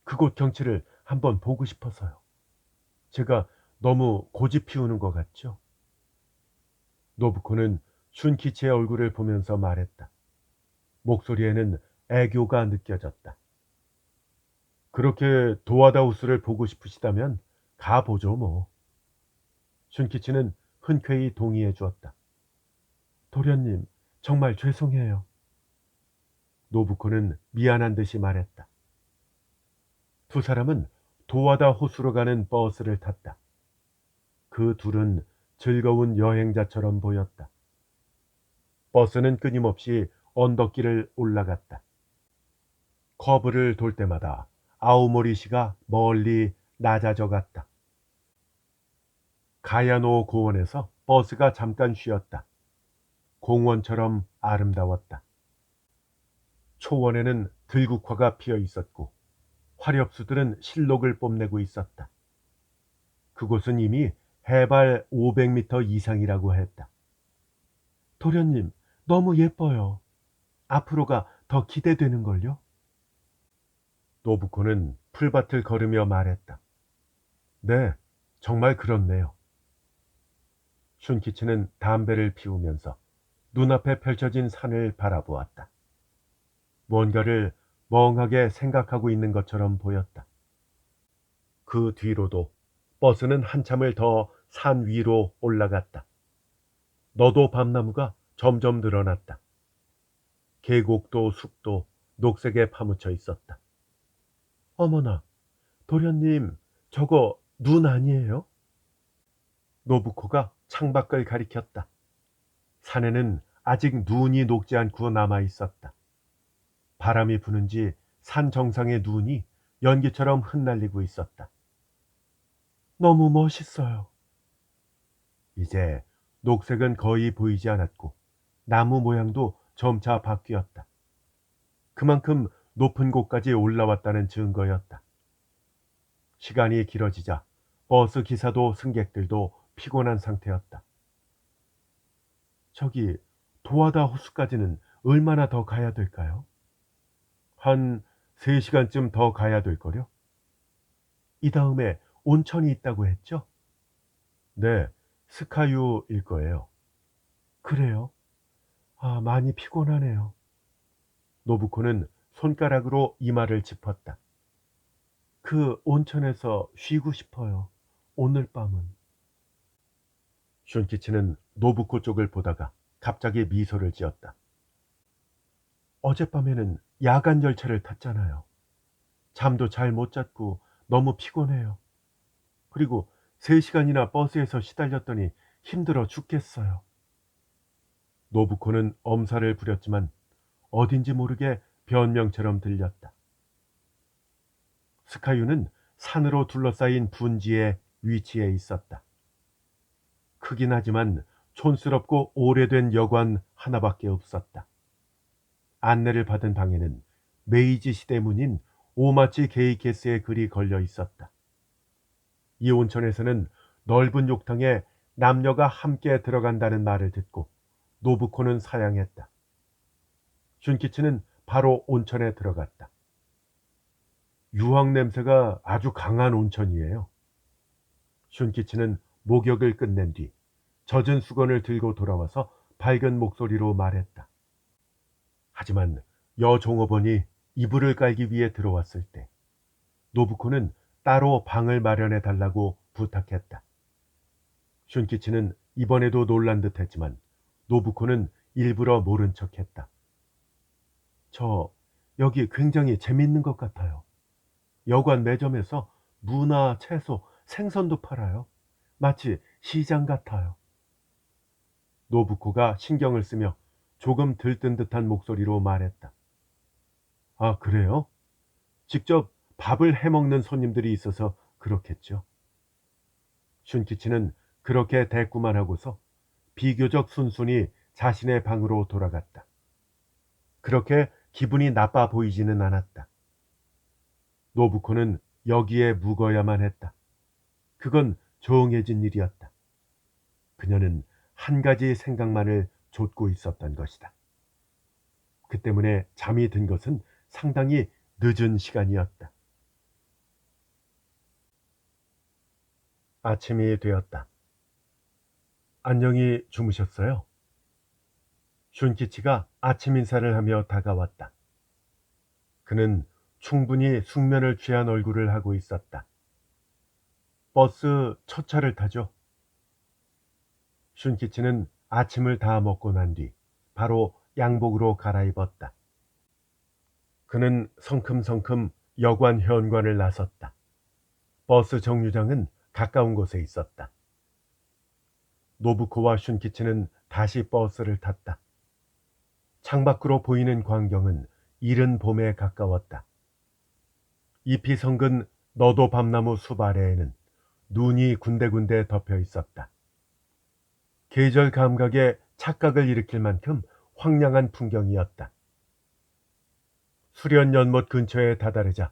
그곳 경치를 한번 보고 싶어서요. 제가 너무 고집 피우는 것 같죠? 노부코는 슌키치의 얼굴을 보면서 말했다. 목소리에는 애교가 느껴졌다. 그렇게 도와다 호수를 보고 싶으시다면 가보죠 뭐. 슌키치는 흔쾌히 동의해 주었다. 도련님, 정말 죄송해요. 노부코는 미안한 듯이 말했다. 두 사람은 도와다 호수로 가는 버스를 탔다. 그 둘은 즐거운 여행자처럼 보였다. 버스는 끊임없이 언덕길을 올라갔다. 커브를 돌 때마다 아오모리시가 멀리 낮아져 갔다. 가야노 고원에서 버스가 잠깐 쉬었다. 공원처럼 아름다웠다. 초원에는 들국화가 피어 있었고 화렵수들은 실록을 뽐내고 있었다. 그곳은 이미 해발 500m 이상이라고 했다. 도련님, 너무 예뻐요. 앞으로가 더 기대되는걸요? 노부코는 풀밭을 걸으며 말했다. 네, 정말 그렇네요. 슌키치는 담배를 피우면서 눈앞에 펼쳐진 산을 바라보았다. 뭔가를 멍하게 생각하고 있는 것처럼 보였다. 그 뒤로도 버스는 한참을 더 산 위로 올라갔다. 너도 밤나무가 점점 늘어났다. 계곡도 숲도 녹색에 파묻혀 있었다. 어머나, 도련님, 저거 눈 아니에요? 노부코가 창밖을 가리켰다. 산에는 아직 눈이 녹지 않고 남아 있었다. 바람이 부는지 산 정상의 눈이 연기처럼 흩날리고 있었다. 너무 멋있어요. 이제 녹색은 거의 보이지 않았고 나무 모양도 점차 바뀌었다. 그만큼 높은 곳까지 올라왔다는 증거였다. 시간이 길어지자 버스 기사도 승객들도 피곤한 상태였다. 저기 도와다 호수까지는 얼마나 더 가야 될까요? 한 3시간쯤 더 가야 될걸요? 이 다음에 온천이 있다고 했죠? 네, 스카유일 거예요. 그래요? 아, 많이 피곤하네요. 노부코는 손가락으로 이마를 짚었다. 그 온천에서 쉬고 싶어요. 오늘 밤은. 슌키치는 노부코 쪽을 보다가 갑자기 미소를 지었다. 어젯밤에는 야간 열차를 탔잖아요. 잠도 잘 못 잤고 너무 피곤해요. 그리고 3시간이나 버스에서 시달렸더니 힘들어 죽겠어요. 노부코는 엄살을 부렸지만 어딘지 모르게 변명처럼 들렸다. 스카유는 산으로 둘러싸인 분지에 위치해 있었다. 크긴 하지만 촌스럽고 오래된 여관 하나밖에 없었다. 안내를 받은 방에는 메이지 시대 문인 오마치 게이케스의 글이 걸려 있었다. 이 온천에서는 넓은 욕탕에 남녀가 함께 들어간다는 말을 듣고 노부코는 사양했다. 슌키치는 바로 온천에 들어갔다. 유황 냄새가 아주 강한 온천이에요. 슌키치는 목욕을 끝낸 뒤 젖은 수건을 들고 돌아와서 밝은 목소리로 말했다. 하지만 여종업원이 이불을 깔기 위해 들어왔을 때 노부코는 따로 방을 마련해 달라고 부탁했다. 슌키치는 이번에도 놀란 듯했지만 노부코는 일부러 모른 척했다. 저 여기 굉장히 재밌는 것 같아요. 여관 매점에서 무나 채소, 생선도 팔아요. 마치 시장 같아요. 노부코가 신경을 쓰며 조금 들뜬 듯한 목소리로 말했다. 아, 그래요? 직접 밥을 해먹는 손님들이 있어서 그렇겠죠. 슌키치는 그렇게 대꾸만 하고서 비교적 순순히 자신의 방으로 돌아갔다. 그렇게 기분이 나빠 보이지는 않았다. 노부코는 여기에 묵어야만 했다. 그건 정해진 일이었다. 그녀는 한 가지 생각만을 좇고 있었던 것이다. 그 때문에 잠이 든 것은 상당히 늦은 시간이었다. 아침이 되었다. 안녕히 주무셨어요? 슌키치가 아침 인사를 하며 다가왔다. 그는 충분히 숙면을 취한 얼굴을 하고 있었다. 버스 첫 차를 타죠. 슌키치는 아침을 다 먹고 난 뒤 바로 양복으로 갈아입었다. 그는 성큼성큼 여관 현관을 나섰다. 버스 정류장은 가까운 곳에 있었다. 노부코와 슌키치는 다시 버스를 탔다. 창밖으로 보이는 광경은 이른 봄에 가까웠다. 잎이 성근 너도 밤나무 숲 아래에는 눈이 군데군데 덮여 있었다. 계절 감각에 착각을 일으킬 만큼 황량한 풍경이었다. 수련 연못 근처에 다다르자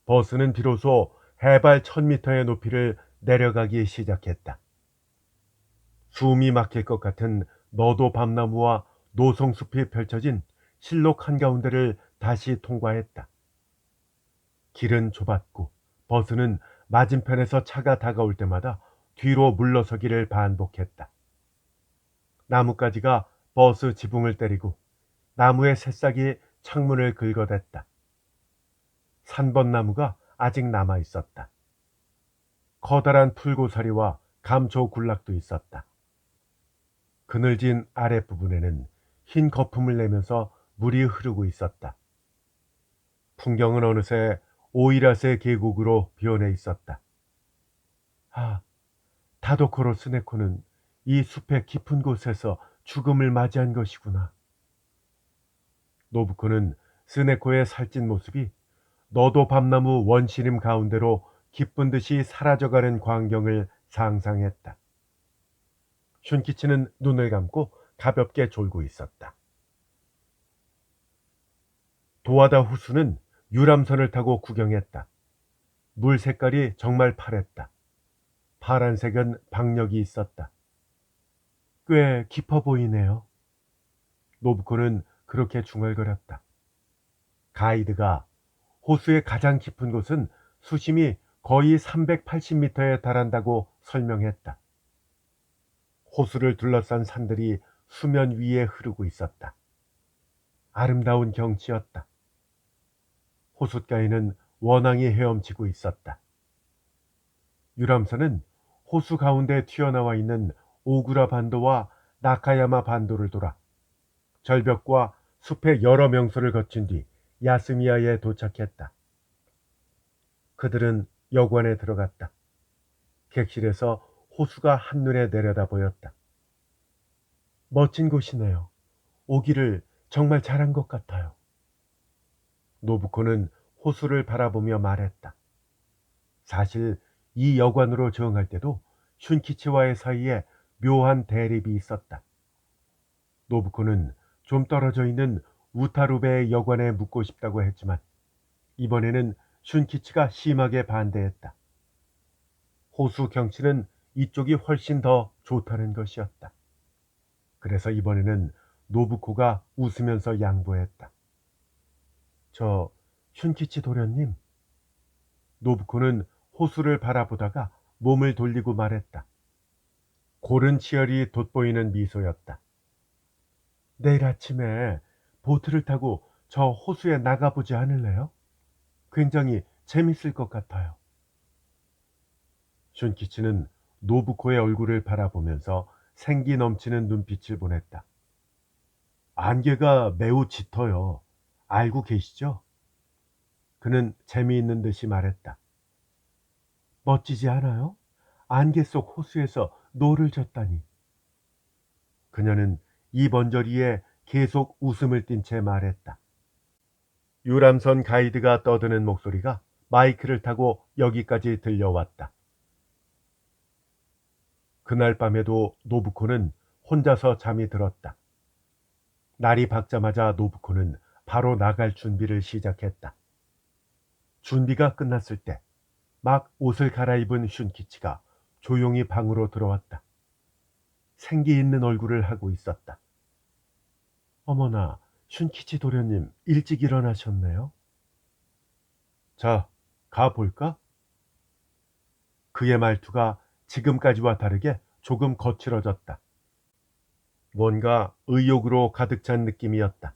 버스는 비로소 해발 1000m의 높이를 내려가기 시작했다. 숨이 막힐 것 같은 너도 밤나무와 노송숲이 펼쳐진 실록 한가운데를 다시 통과했다. 길은 좁았고 버스는 맞은편에서 차가 다가올 때마다 뒤로 물러서기를 반복했다. 나뭇가지가 버스 지붕을 때리고 나무의 새싹이 창문을 긁어댔다. 3번 나무가 아직 남아 있었다. 커다란 풀고사리와 감초 군락도 있었다. 그늘진 아랫부분에는 흰 거품을 내면서 물이 흐르고 있었다. 풍경은 어느새 오이라세 계곡으로 변해 있었다. 아, 다도코로 스네코는 이 숲의 깊은 곳에서 죽음을 맞이한 것이구나. 노부코는 스네코의 살찐 모습이 너도 밤나무 원시림 가운데로 기쁜 듯이 사라져가는 광경을 상상했다. 슌키치는 눈을 감고 가볍게 졸고 있었다. 도와다 후수는 유람선을 타고 구경했다. 물 색깔이 정말 파랬다. 파란색은 박력이 있었다. 꽤 깊어 보이네요. 노부코는 그렇게 중얼거렸다. 가이드가 호수의 가장 깊은 곳은 수심이 거의 380m에 달한다고 설명했다. 호수를 둘러싼 산들이 수면 위에 흐르고 있었다. 아름다운 경치였다. 호숫가에는 원앙이 헤엄치고 있었다. 유람선은 호수 가운데 튀어나와 있는 오구라 반도와 나카야마 반도를 돌아 절벽과 숲의 여러 명소를 거친 뒤 야스미야에 도착했다. 그들은 여관에 들어갔다. 객실에서 호수가 한눈에 내려다 보였다. 멋진 곳이네요. 오기를 정말 잘한 것 같아요. 노부코는 호수를 바라보며 말했다. 사실 이 여관으로 정할 때도 슌키치와의 사이에 묘한 대립이 있었다. 노부코는 좀 떨어져 있는 우타루베의 여관에 묵고 싶다고 했지만 이번에는 슌키치가 심하게 반대했다. 호수 경치는 이쪽이 훨씬 더 좋다는 것이었다. 그래서 이번에는 노부코가 웃으면서 양보했다. 저 슌키치 도련님. 노부코는 호수를 바라보다가 몸을 돌리고 말했다. 고른 치열이 돋보이는 미소였다. 내일 아침에 보트를 타고 저 호수에 나가보지 않을래요? 굉장히 재밌을 것 같아요. 슌키치는 노부코의 얼굴을 바라보면서 생기 넘치는 눈빛을 보냈다. 안개가 매우 짙어요. 알고 계시죠? 그는 재미있는 듯이 말했다. 멋지지 않아요? 안개 속 호수에서 노를 젓다니. 그녀는 이 번저리에 계속 웃음을 띤 채 말했다. 유람선 가이드가 떠드는 목소리가 마이크를 타고 여기까지 들려왔다. 그날 밤에도 노부코는 혼자서 잠이 들었다. 날이 밝자마자 노부코는 바로 나갈 준비를 시작했다. 준비가 끝났을 때 막 옷을 갈아입은 슌키치가 조용히 방으로 들어왔다. 생기 있는 얼굴을 하고 있었다. 어머나, 슌키치 도련님 일찍 일어나셨네요. 자, 가볼까? 그의 말투가 지금까지와 다르게 조금 거칠어졌다. 뭔가 의욕으로 가득 찬 느낌이었다.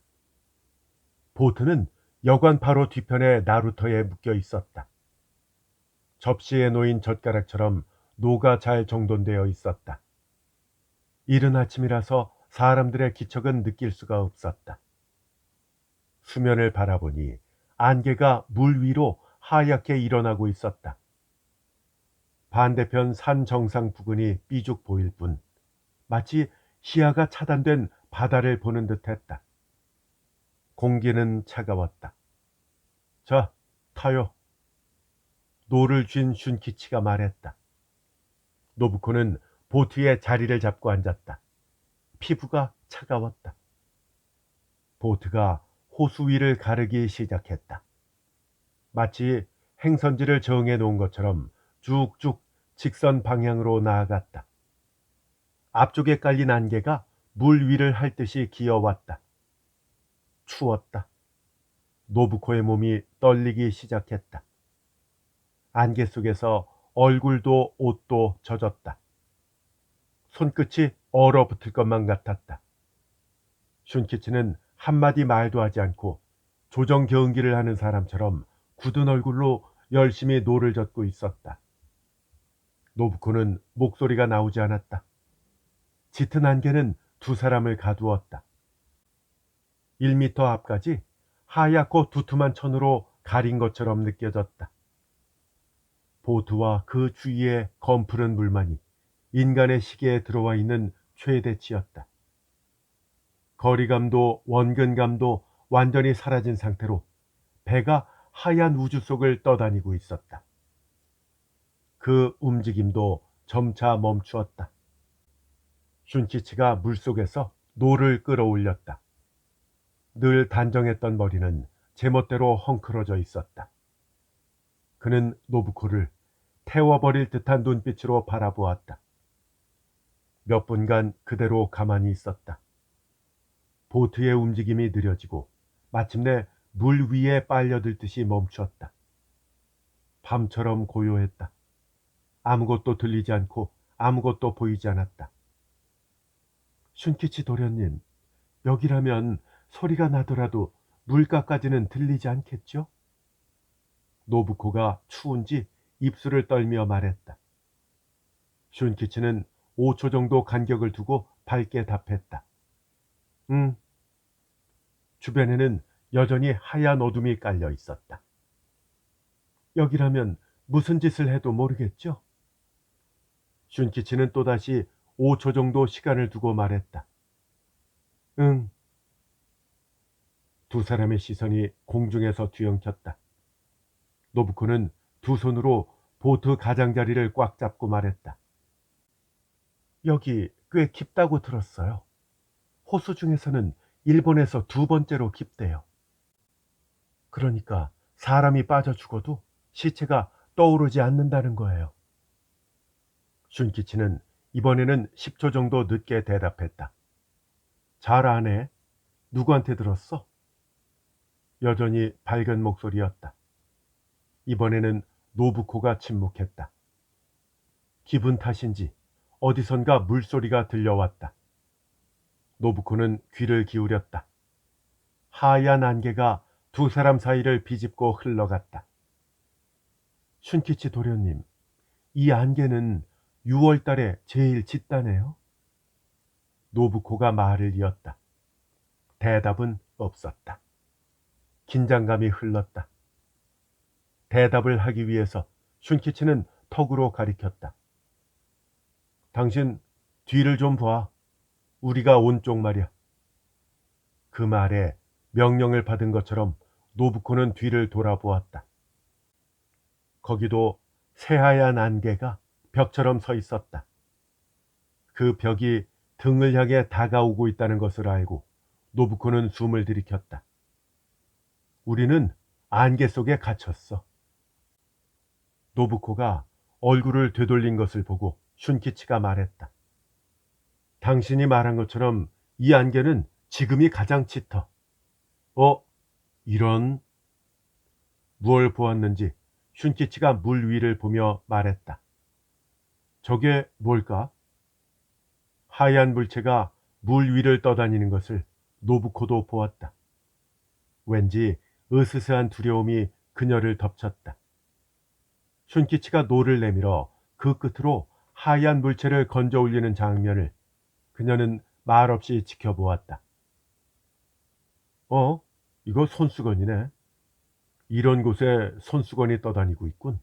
보트는 여관 바로 뒤편에 나루터에 묶여 있었다. 접시에 놓인 젓가락처럼 노가 잘 정돈되어 있었다. 이른 아침이라서 사람들의 기척은 느낄 수가 없었다. 수면을 바라보니 안개가 물 위로 하얗게 일어나고 있었다. 반대편 산 정상 부근이 삐죽 보일 뿐 마치 시야가 차단된 바다를 보는 듯했다. 공기는 차가웠다. 자, 타요. 노를 쥔 슌키치가 말했다. 노부코는 보트에 자리를 잡고 앉았다. 피부가 차가웠다. 보트가 호수 위를 가르기 시작했다. 마치 행선지를 정해 놓은 것처럼 쭉쭉 직선 방향으로 나아갔다. 앞쪽에 깔린 안개가 물 위를 핥듯이 기어왔다. 추웠다. 노부코의 몸이 떨리기 시작했다. 안개 속에서 얼굴도 옷도 젖었다. 손끝이 얼어붙을 것만 같았다. 슌키치는 한마디 말도 하지 않고 조정 경기를 하는 사람처럼 굳은 얼굴로 열심히 노를 젓고 있었다. 노부코는 목소리가 나오지 않았다. 짙은 안개는 두 사람을 가두었다. 1미터 앞까지 하얗고 두툼한 천으로 가린 것처럼 느껴졌다. 보트와 그 주위에 검푸른 물만이 인간의 시계에 들어와 있는 최대치였다. 거리감도 원근감도 완전히 사라진 상태로 배가 하얀 우주 속을 떠다니고 있었다. 그 움직임도 점차 멈추었다. 슌키치가 물속에서 노를 끌어올렸다. 늘 단정했던 머리는 제멋대로 헝클어져 있었다. 그는 노부코를 태워버릴 듯한 눈빛으로 바라보았다. 몇 분간 그대로 가만히 있었다. 보트의 움직임이 느려지고 마침내 물 위에 빨려들듯이 멈추었다. 밤처럼 고요했다. 아무것도 들리지 않고 아무것도 보이지 않았다. 슌키치 도련님, 여기라면 소리가 나더라도 물가까지는 들리지 않겠죠? 노부코가 추운지 입술을 떨며 말했다. 슌키치는 5초 정도 간격을 두고 밝게 답했다. 응. 주변에는 여전히 하얀 어둠이 깔려 있었다. 여기라면 무슨 짓을 해도 모르겠죠? 슌키치는 또다시 5초 정도 시간을 두고 말했다. 응. 두 사람의 시선이 공중에서 뒤엉켰다. 노부코는 두 손으로 보트 가장자리를 꽉 잡고 말했다. 여기 꽤 깊다고 들었어요. 호수 중에서는 일본에서 두 번째로 깊대요. 그러니까 사람이 빠져 죽어도 시체가 떠오르지 않는다는 거예요. 슌키치는 이번에는 10초 정도 늦게 대답했다. 잘 아네. 누구한테 들었어? 여전히 밝은 목소리였다. 이번에는 노부코가 침묵했다. 기분 탓인지 어디선가 물소리가 들려왔다. 노부코는 귀를 기울였다. 하얀 안개가 두 사람 사이를 비집고 흘러갔다. 슌키치 도련님, 이 안개는 6월 달에 제일 짙다네요. 노부코가 말을 이었다. 대답은 없었다. 긴장감이 흘렀다. 대답을 하기 위해서 슌키치는 턱으로 가리켰다. 당신 뒤를 좀 봐. 우리가 온 쪽 말이야. 그 말에 명령을 받은 것처럼 노부코는 뒤를 돌아보았다. 거기도 새하얀 안개가 벽처럼 서 있었다. 그 벽이 등을 향해 다가오고 있다는 것을 알고 노부코는 숨을 들이켰다. 우리는 안개 속에 갇혔어. 노부코가 얼굴을 되돌린 것을 보고 슌키치가 말했다. 당신이 말한 것처럼 이 안개는 지금이 가장 짙어. 이런. 무얼 보았는지 슌키치가 물 위를 보며 말했다. 저게 뭘까? 하얀 물체가 물 위를 떠다니는 것을 노부코도 보았다. 왠지 으스스한 두려움이 그녀를 덮쳤다. 슌키치가 노를 내밀어 그 끝으로 하얀 물체를 건져 올리는 장면을 그녀는 말없이 지켜보았다. 이거 손수건이네. 이런 곳에 손수건이 떠다니고 있군.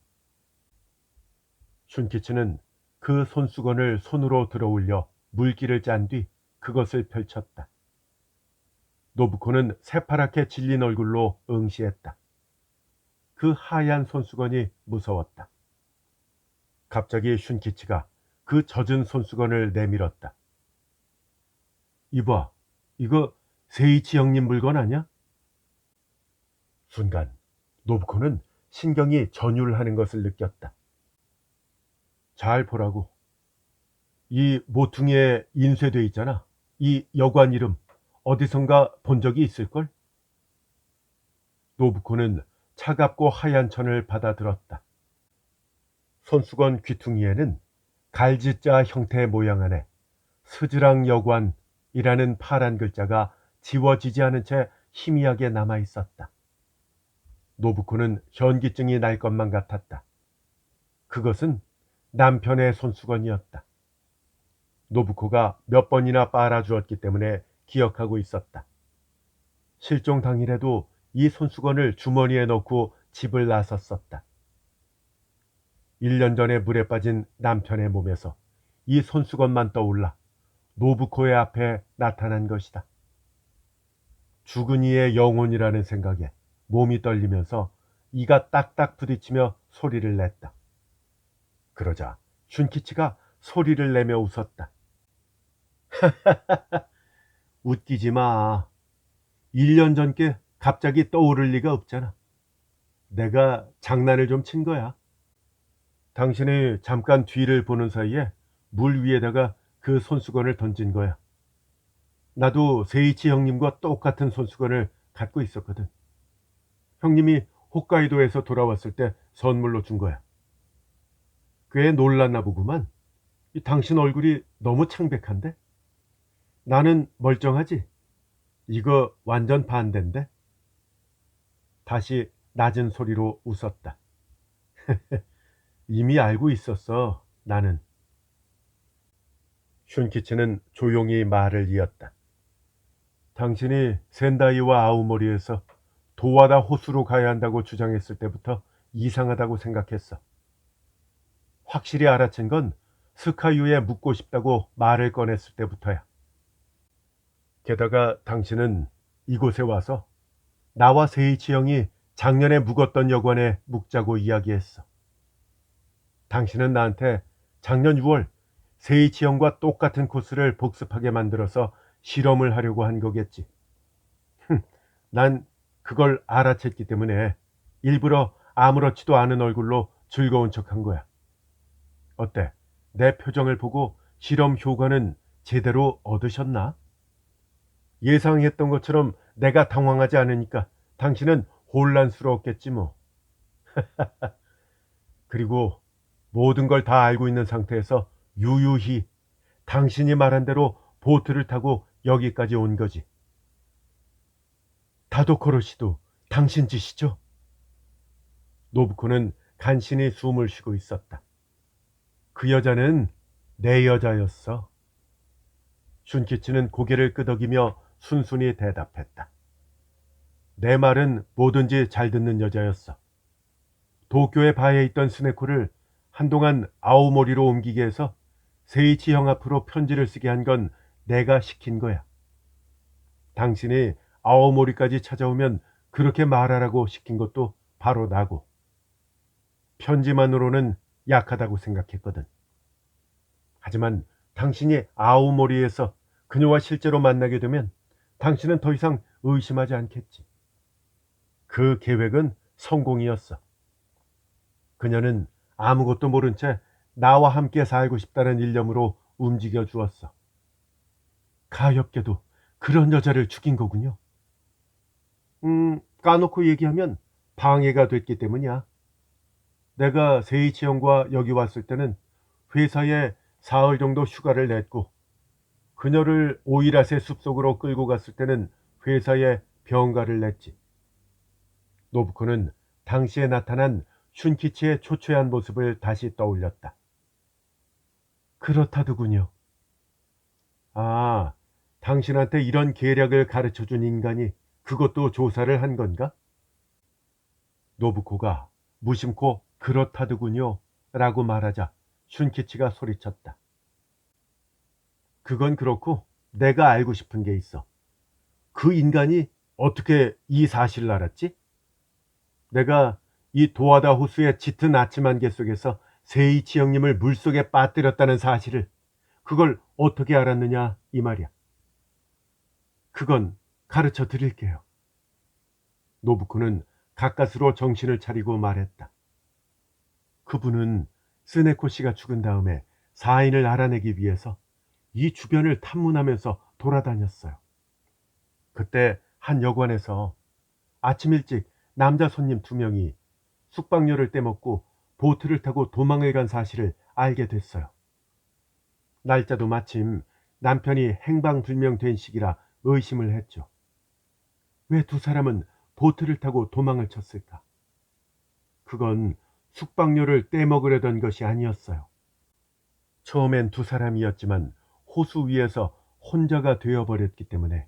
슌키치는 그 손수건을 손으로 들어 올려 물기를 짠 뒤 그것을 펼쳤다. 노부코는 새파랗게 질린 얼굴로 응시했다. 그 하얀 손수건이 무서웠다. 갑자기 슌키치가 그 젖은 손수건을 내밀었다. 이봐, 이거 세이치 형님 물건 아냐? 순간 노부코는 신경이 전율하는 것을 느꼈다. 잘 보라고. 이 모퉁이에 인쇄돼 있잖아. 이 여관 이름 어디선가 본 적이 있을걸? 노부코는 차갑고 하얀 천을 받아들었다. 손수건 귀퉁이에는 갈지자 형태의 모양 안에 스즈랑 여관이라는 파란 글자가 지워지지 않은 채 희미하게 남아 있었다. 노부코는 현기증이 날 것만 같았다. 그것은 남편의 손수건이었다. 노부코가 몇 번이나 빨아주었기 때문에 기억하고 있었다. 실종 당일에도 이 손수건을 주머니에 넣고 집을 나섰었다. 1년 전에 물에 빠진 남편의 몸에서 이 손수건만 떠올라 노부코의 앞에 나타난 것이다. 죽은 이의 영혼이라는 생각에 몸이 떨리면서 이가 딱딱 부딪히며 소리를 냈다. 그러자 슌키치가 소리를 내며 웃었다. 웃기지 마. 1년 전께 갑자기 떠오를 리가 없잖아. 내가 장난을 좀 친 거야. 당신이 잠깐 뒤를 보는 사이에 물 위에다가 그 손수건을 던진 거야. 나도 세이치 형님과 똑같은 손수건을 갖고 있었거든. 형님이 홋카이도에서 돌아왔을 때 선물로 준 거야. 꽤 놀랐나 보구만. 당신 얼굴이 너무 창백한데? 나는 멀쩡하지? 이거 완전 반대인데? 다시 낮은 소리로 웃었다. 이미 알고 있었어, 나는. 슌키치는 조용히 말을 이었다. 당신이 센다이와 아오모리에서 도와다 호수로 가야 한다고 주장했을 때부터 이상하다고 생각했어. 확실히 알아챈 건 스카유에 묻고 싶다고 말을 꺼냈을 때부터야. 게다가 당신은 이곳에 와서 나와 세이치 형이 작년에 묵었던 여관에 묵자고 이야기했어. 당신은 나한테 작년 6월 세이치 형과 똑같은 코스를 복습하게 만들어서 실험을 하려고 한 거겠지. 난 그걸 알아챘기 때문에 일부러 아무렇지도 않은 얼굴로 즐거운 척한 거야. 어때? 내 표정을 보고 실험 효과는 제대로 얻으셨나? 예상했던 것처럼 내가 당황하지 않으니까 당신은 혼란스러웠겠지 뭐. 그리고 모든 걸 다 알고 있는 상태에서 유유히 당신이 말한 대로 보트를 타고 여기까지 온 거지. 다도코로 씨도 당신 짓이죠? 노부코는 간신히 숨을 쉬고 있었다. 그 여자는 내 여자였어. 슌키치는 고개를 끄덕이며 순순히 대답했다. 내 말은 뭐든지 잘 듣는 여자였어. 도쿄의 바에 있던 스네코를 한동안 아오모리로 옮기게 해서 세이치 형 앞으로 편지를 쓰게 한 건 내가 시킨 거야. 당신이 아오모리까지 찾아오면 그렇게 말하라고 시킨 것도 바로 나고. 편지만으로는 약하다고 생각했거든. 하지만 당신이 아오모리에서 그녀와 실제로 만나게 되면 당신은 더 이상 의심하지 않겠지. 그 계획은 성공이었어. 그녀는 아무것도 모른 채 나와 함께 살고 싶다는 일념으로 움직여 주었어. 가엾게도 그런 여자를 죽인 거군요. 까놓고 얘기하면 방해가 됐기 때문이야. 내가 세이치 형과 여기 왔을 때는 회사에 사흘 정도 휴가를 냈고, 그녀를 오이라세 숲속으로 끌고 갔을 때는 회사에 병가를 냈지. 노부코는 당시에 나타난 슌키치의 초췌한 모습을 다시 떠올렸다. 그렇다더군요. 아, 당신한테 이런 계략을 가르쳐준 인간이 그것도 조사를 한 건가? 노부코가 무심코 그렇다더군요 라고 말하자 슌키치가 소리쳤다. 그건 그렇고 내가 알고 싶은 게 있어. 그 인간이 어떻게 이 사실을 알았지? 내가 이 도하다 호수의 짙은 아침 안개 속에서 세이치 형님을 물속에 빠뜨렸다는 사실을, 그걸 어떻게 알았느냐 이 말이야. 그건 가르쳐 드릴게요. 노부코는 가까스로 정신을 차리고 말했다. 그분은 스네코 씨가 죽은 다음에 사인을 알아내기 위해서 이 주변을 탐문하면서 돌아다녔어요. 그때 한 여관에서 아침 일찍 남자 손님 2명이 숙박료를 떼먹고 보트를 타고 도망을 간 사실을 알게 됐어요. 날짜도 마침 남편이 행방불명된 시기라 의심을 했죠. 왜 2사람은 보트를 타고 도망을 쳤을까? 그건 숙박료를 떼먹으려던 것이 아니었어요. 처음엔 2사람이었지만 호수 위에서 혼자가 되어버렸기 때문에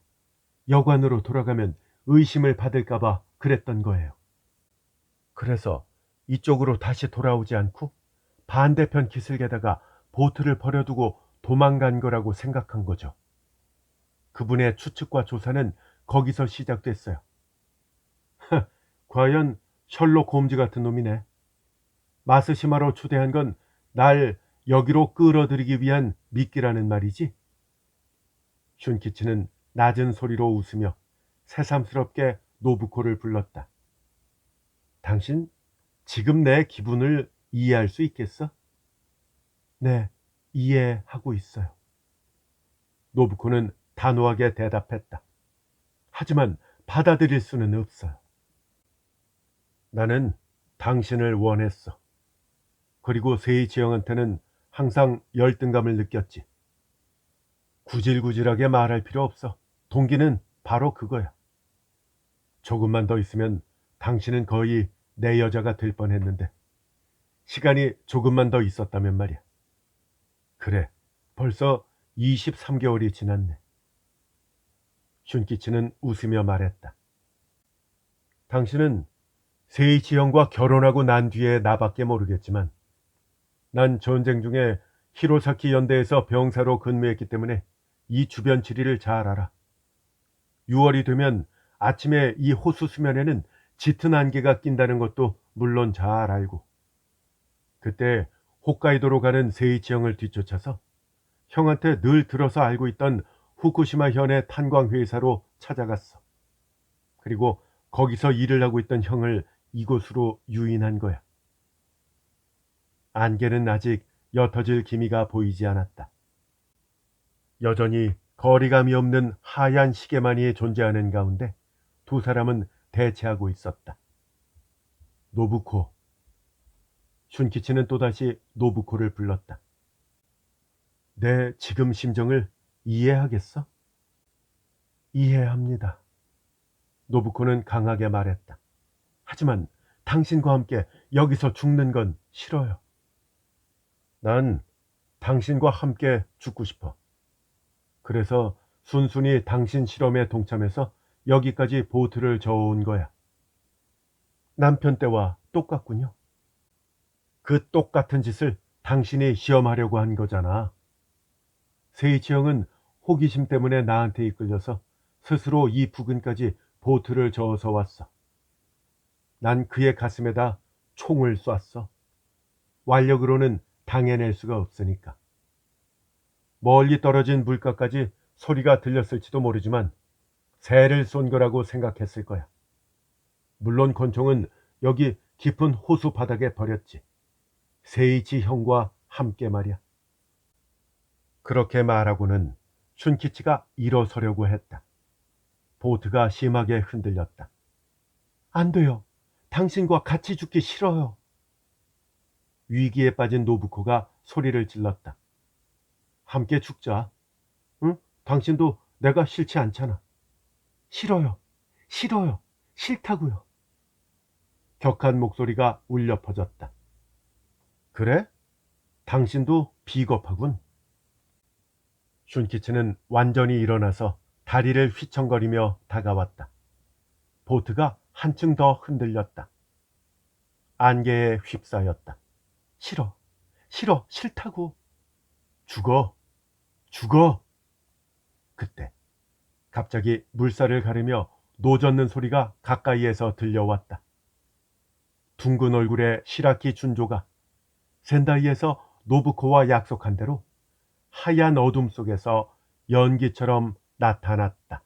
여관으로 돌아가면 의심을 받을까봐 그랬던 거예요. 그래서 이쪽으로 다시 돌아오지 않고 반대편 기슭에다가 보트를 버려두고 도망간 거라고 생각한 거죠. 그분의 추측과 조사는 거기서 시작됐어요. 과연 셜록 홈즈 같은 놈이네. 마스시마로 초대한 건 날 여기로 끌어들이기 위한 미끼라는 말이지. 슌키치는 낮은 소리로 웃으며 새삼스럽게 노부코를 불렀다. 당신 지금 내 기분을 이해할 수 있겠어? 네, 이해하고 있어요. 노부코는 단호하게 대답했다. 하지만 받아들일 수는 없어요. 나는 당신을 원했어. 그리고 세이치 형한테는 항상 열등감을 느꼈지. 구질구질하게 말할 필요 없어. 동기는 바로 그거야. 조금만 더 있으면 당신은 거의 내 여자가 될 뻔했는데 시간이 조금만 더 있었다면 말이야. 그래, 벌써 23개월이 지났네. 슌키치는 웃으며 말했다. 당신은 세이치 형과 결혼하고 난 뒤에 나밖에 모르겠지만 난 전쟁 중에 히로사키 연대에서 병사로 근무했기 때문에 이 주변 지리를 잘 알아. 6월이 되면 아침에 이 호수 수면에는 짙은 안개가 낀다는 것도 물론 잘 알고, 그때 홋카이도로 가는 세이치 형을 뒤쫓아서 형한테 늘 들어서 알고 있던 후쿠시마 현의 탄광 회사로 찾아갔어. 그리고 거기서 일을 하고 있던 형을 이곳으로 유인한 거야. 안개는 아직 옅어질 기미가 보이지 않았다. 여전히 거리감이 없는 하얀 시계만이 존재하는 가운데 2사람은 대치하고 있었다. 노부코. 슌키치는 또다시 노부코를 불렀다. 내 지금 심정을 이해하겠어? 이해합니다. 노부코는 강하게 말했다. 하지만 당신과 함께 여기서 죽는 건 싫어요. 난 당신과 함께 죽고 싶어. 그래서 순순히 당신 실험에 동참해서 여기까지 보트를 저어온 거야. 남편 때와 똑같군요. 그 똑같은 짓을 당신이 시험하려고 한 거잖아. 세이치 형은 호기심 때문에 나한테 이끌려서 스스로 이 부근까지 보트를 저어서 왔어. 난 그의 가슴에다 총을 쐈어. 완력으로는 당해낼 수가 없으니까. 멀리 떨어진 물가까지 소리가 들렸을지도 모르지만 새를 쏜 거라고 생각했을 거야. 물론 권총은 여기 깊은 호수 바닥에 버렸지. 세이치 형과 함께 말이야. 그렇게 말하고는 슌키치가 일어서려고 했다. 보트가 심하게 흔들렸다. 안 돼요. 당신과 같이 죽기 싫어요. 위기에 빠진 노부코가 소리를 질렀다. 함께 죽자. 응? 당신도 내가 싫지 않잖아. 싫어요. 싫어요. 싫다고요. 격한 목소리가 울려 퍼졌다. 그래? 당신도 비겁하군. 슌키치는 완전히 일어나서 다리를 휘청거리며 다가왔다. 보트가 한층 더 흔들렸다. 안개에 휩싸였다. 싫어. 싫어. 싫다고. 죽어. 죽어. 그때 갑자기 물살을 가르며 노젓는 소리가 가까이에서 들려왔다. 둥근 얼굴의 시라키 준조가 센다이에서 노부코와 약속한 대로 하얀 어둠 속에서 연기처럼 나타났다.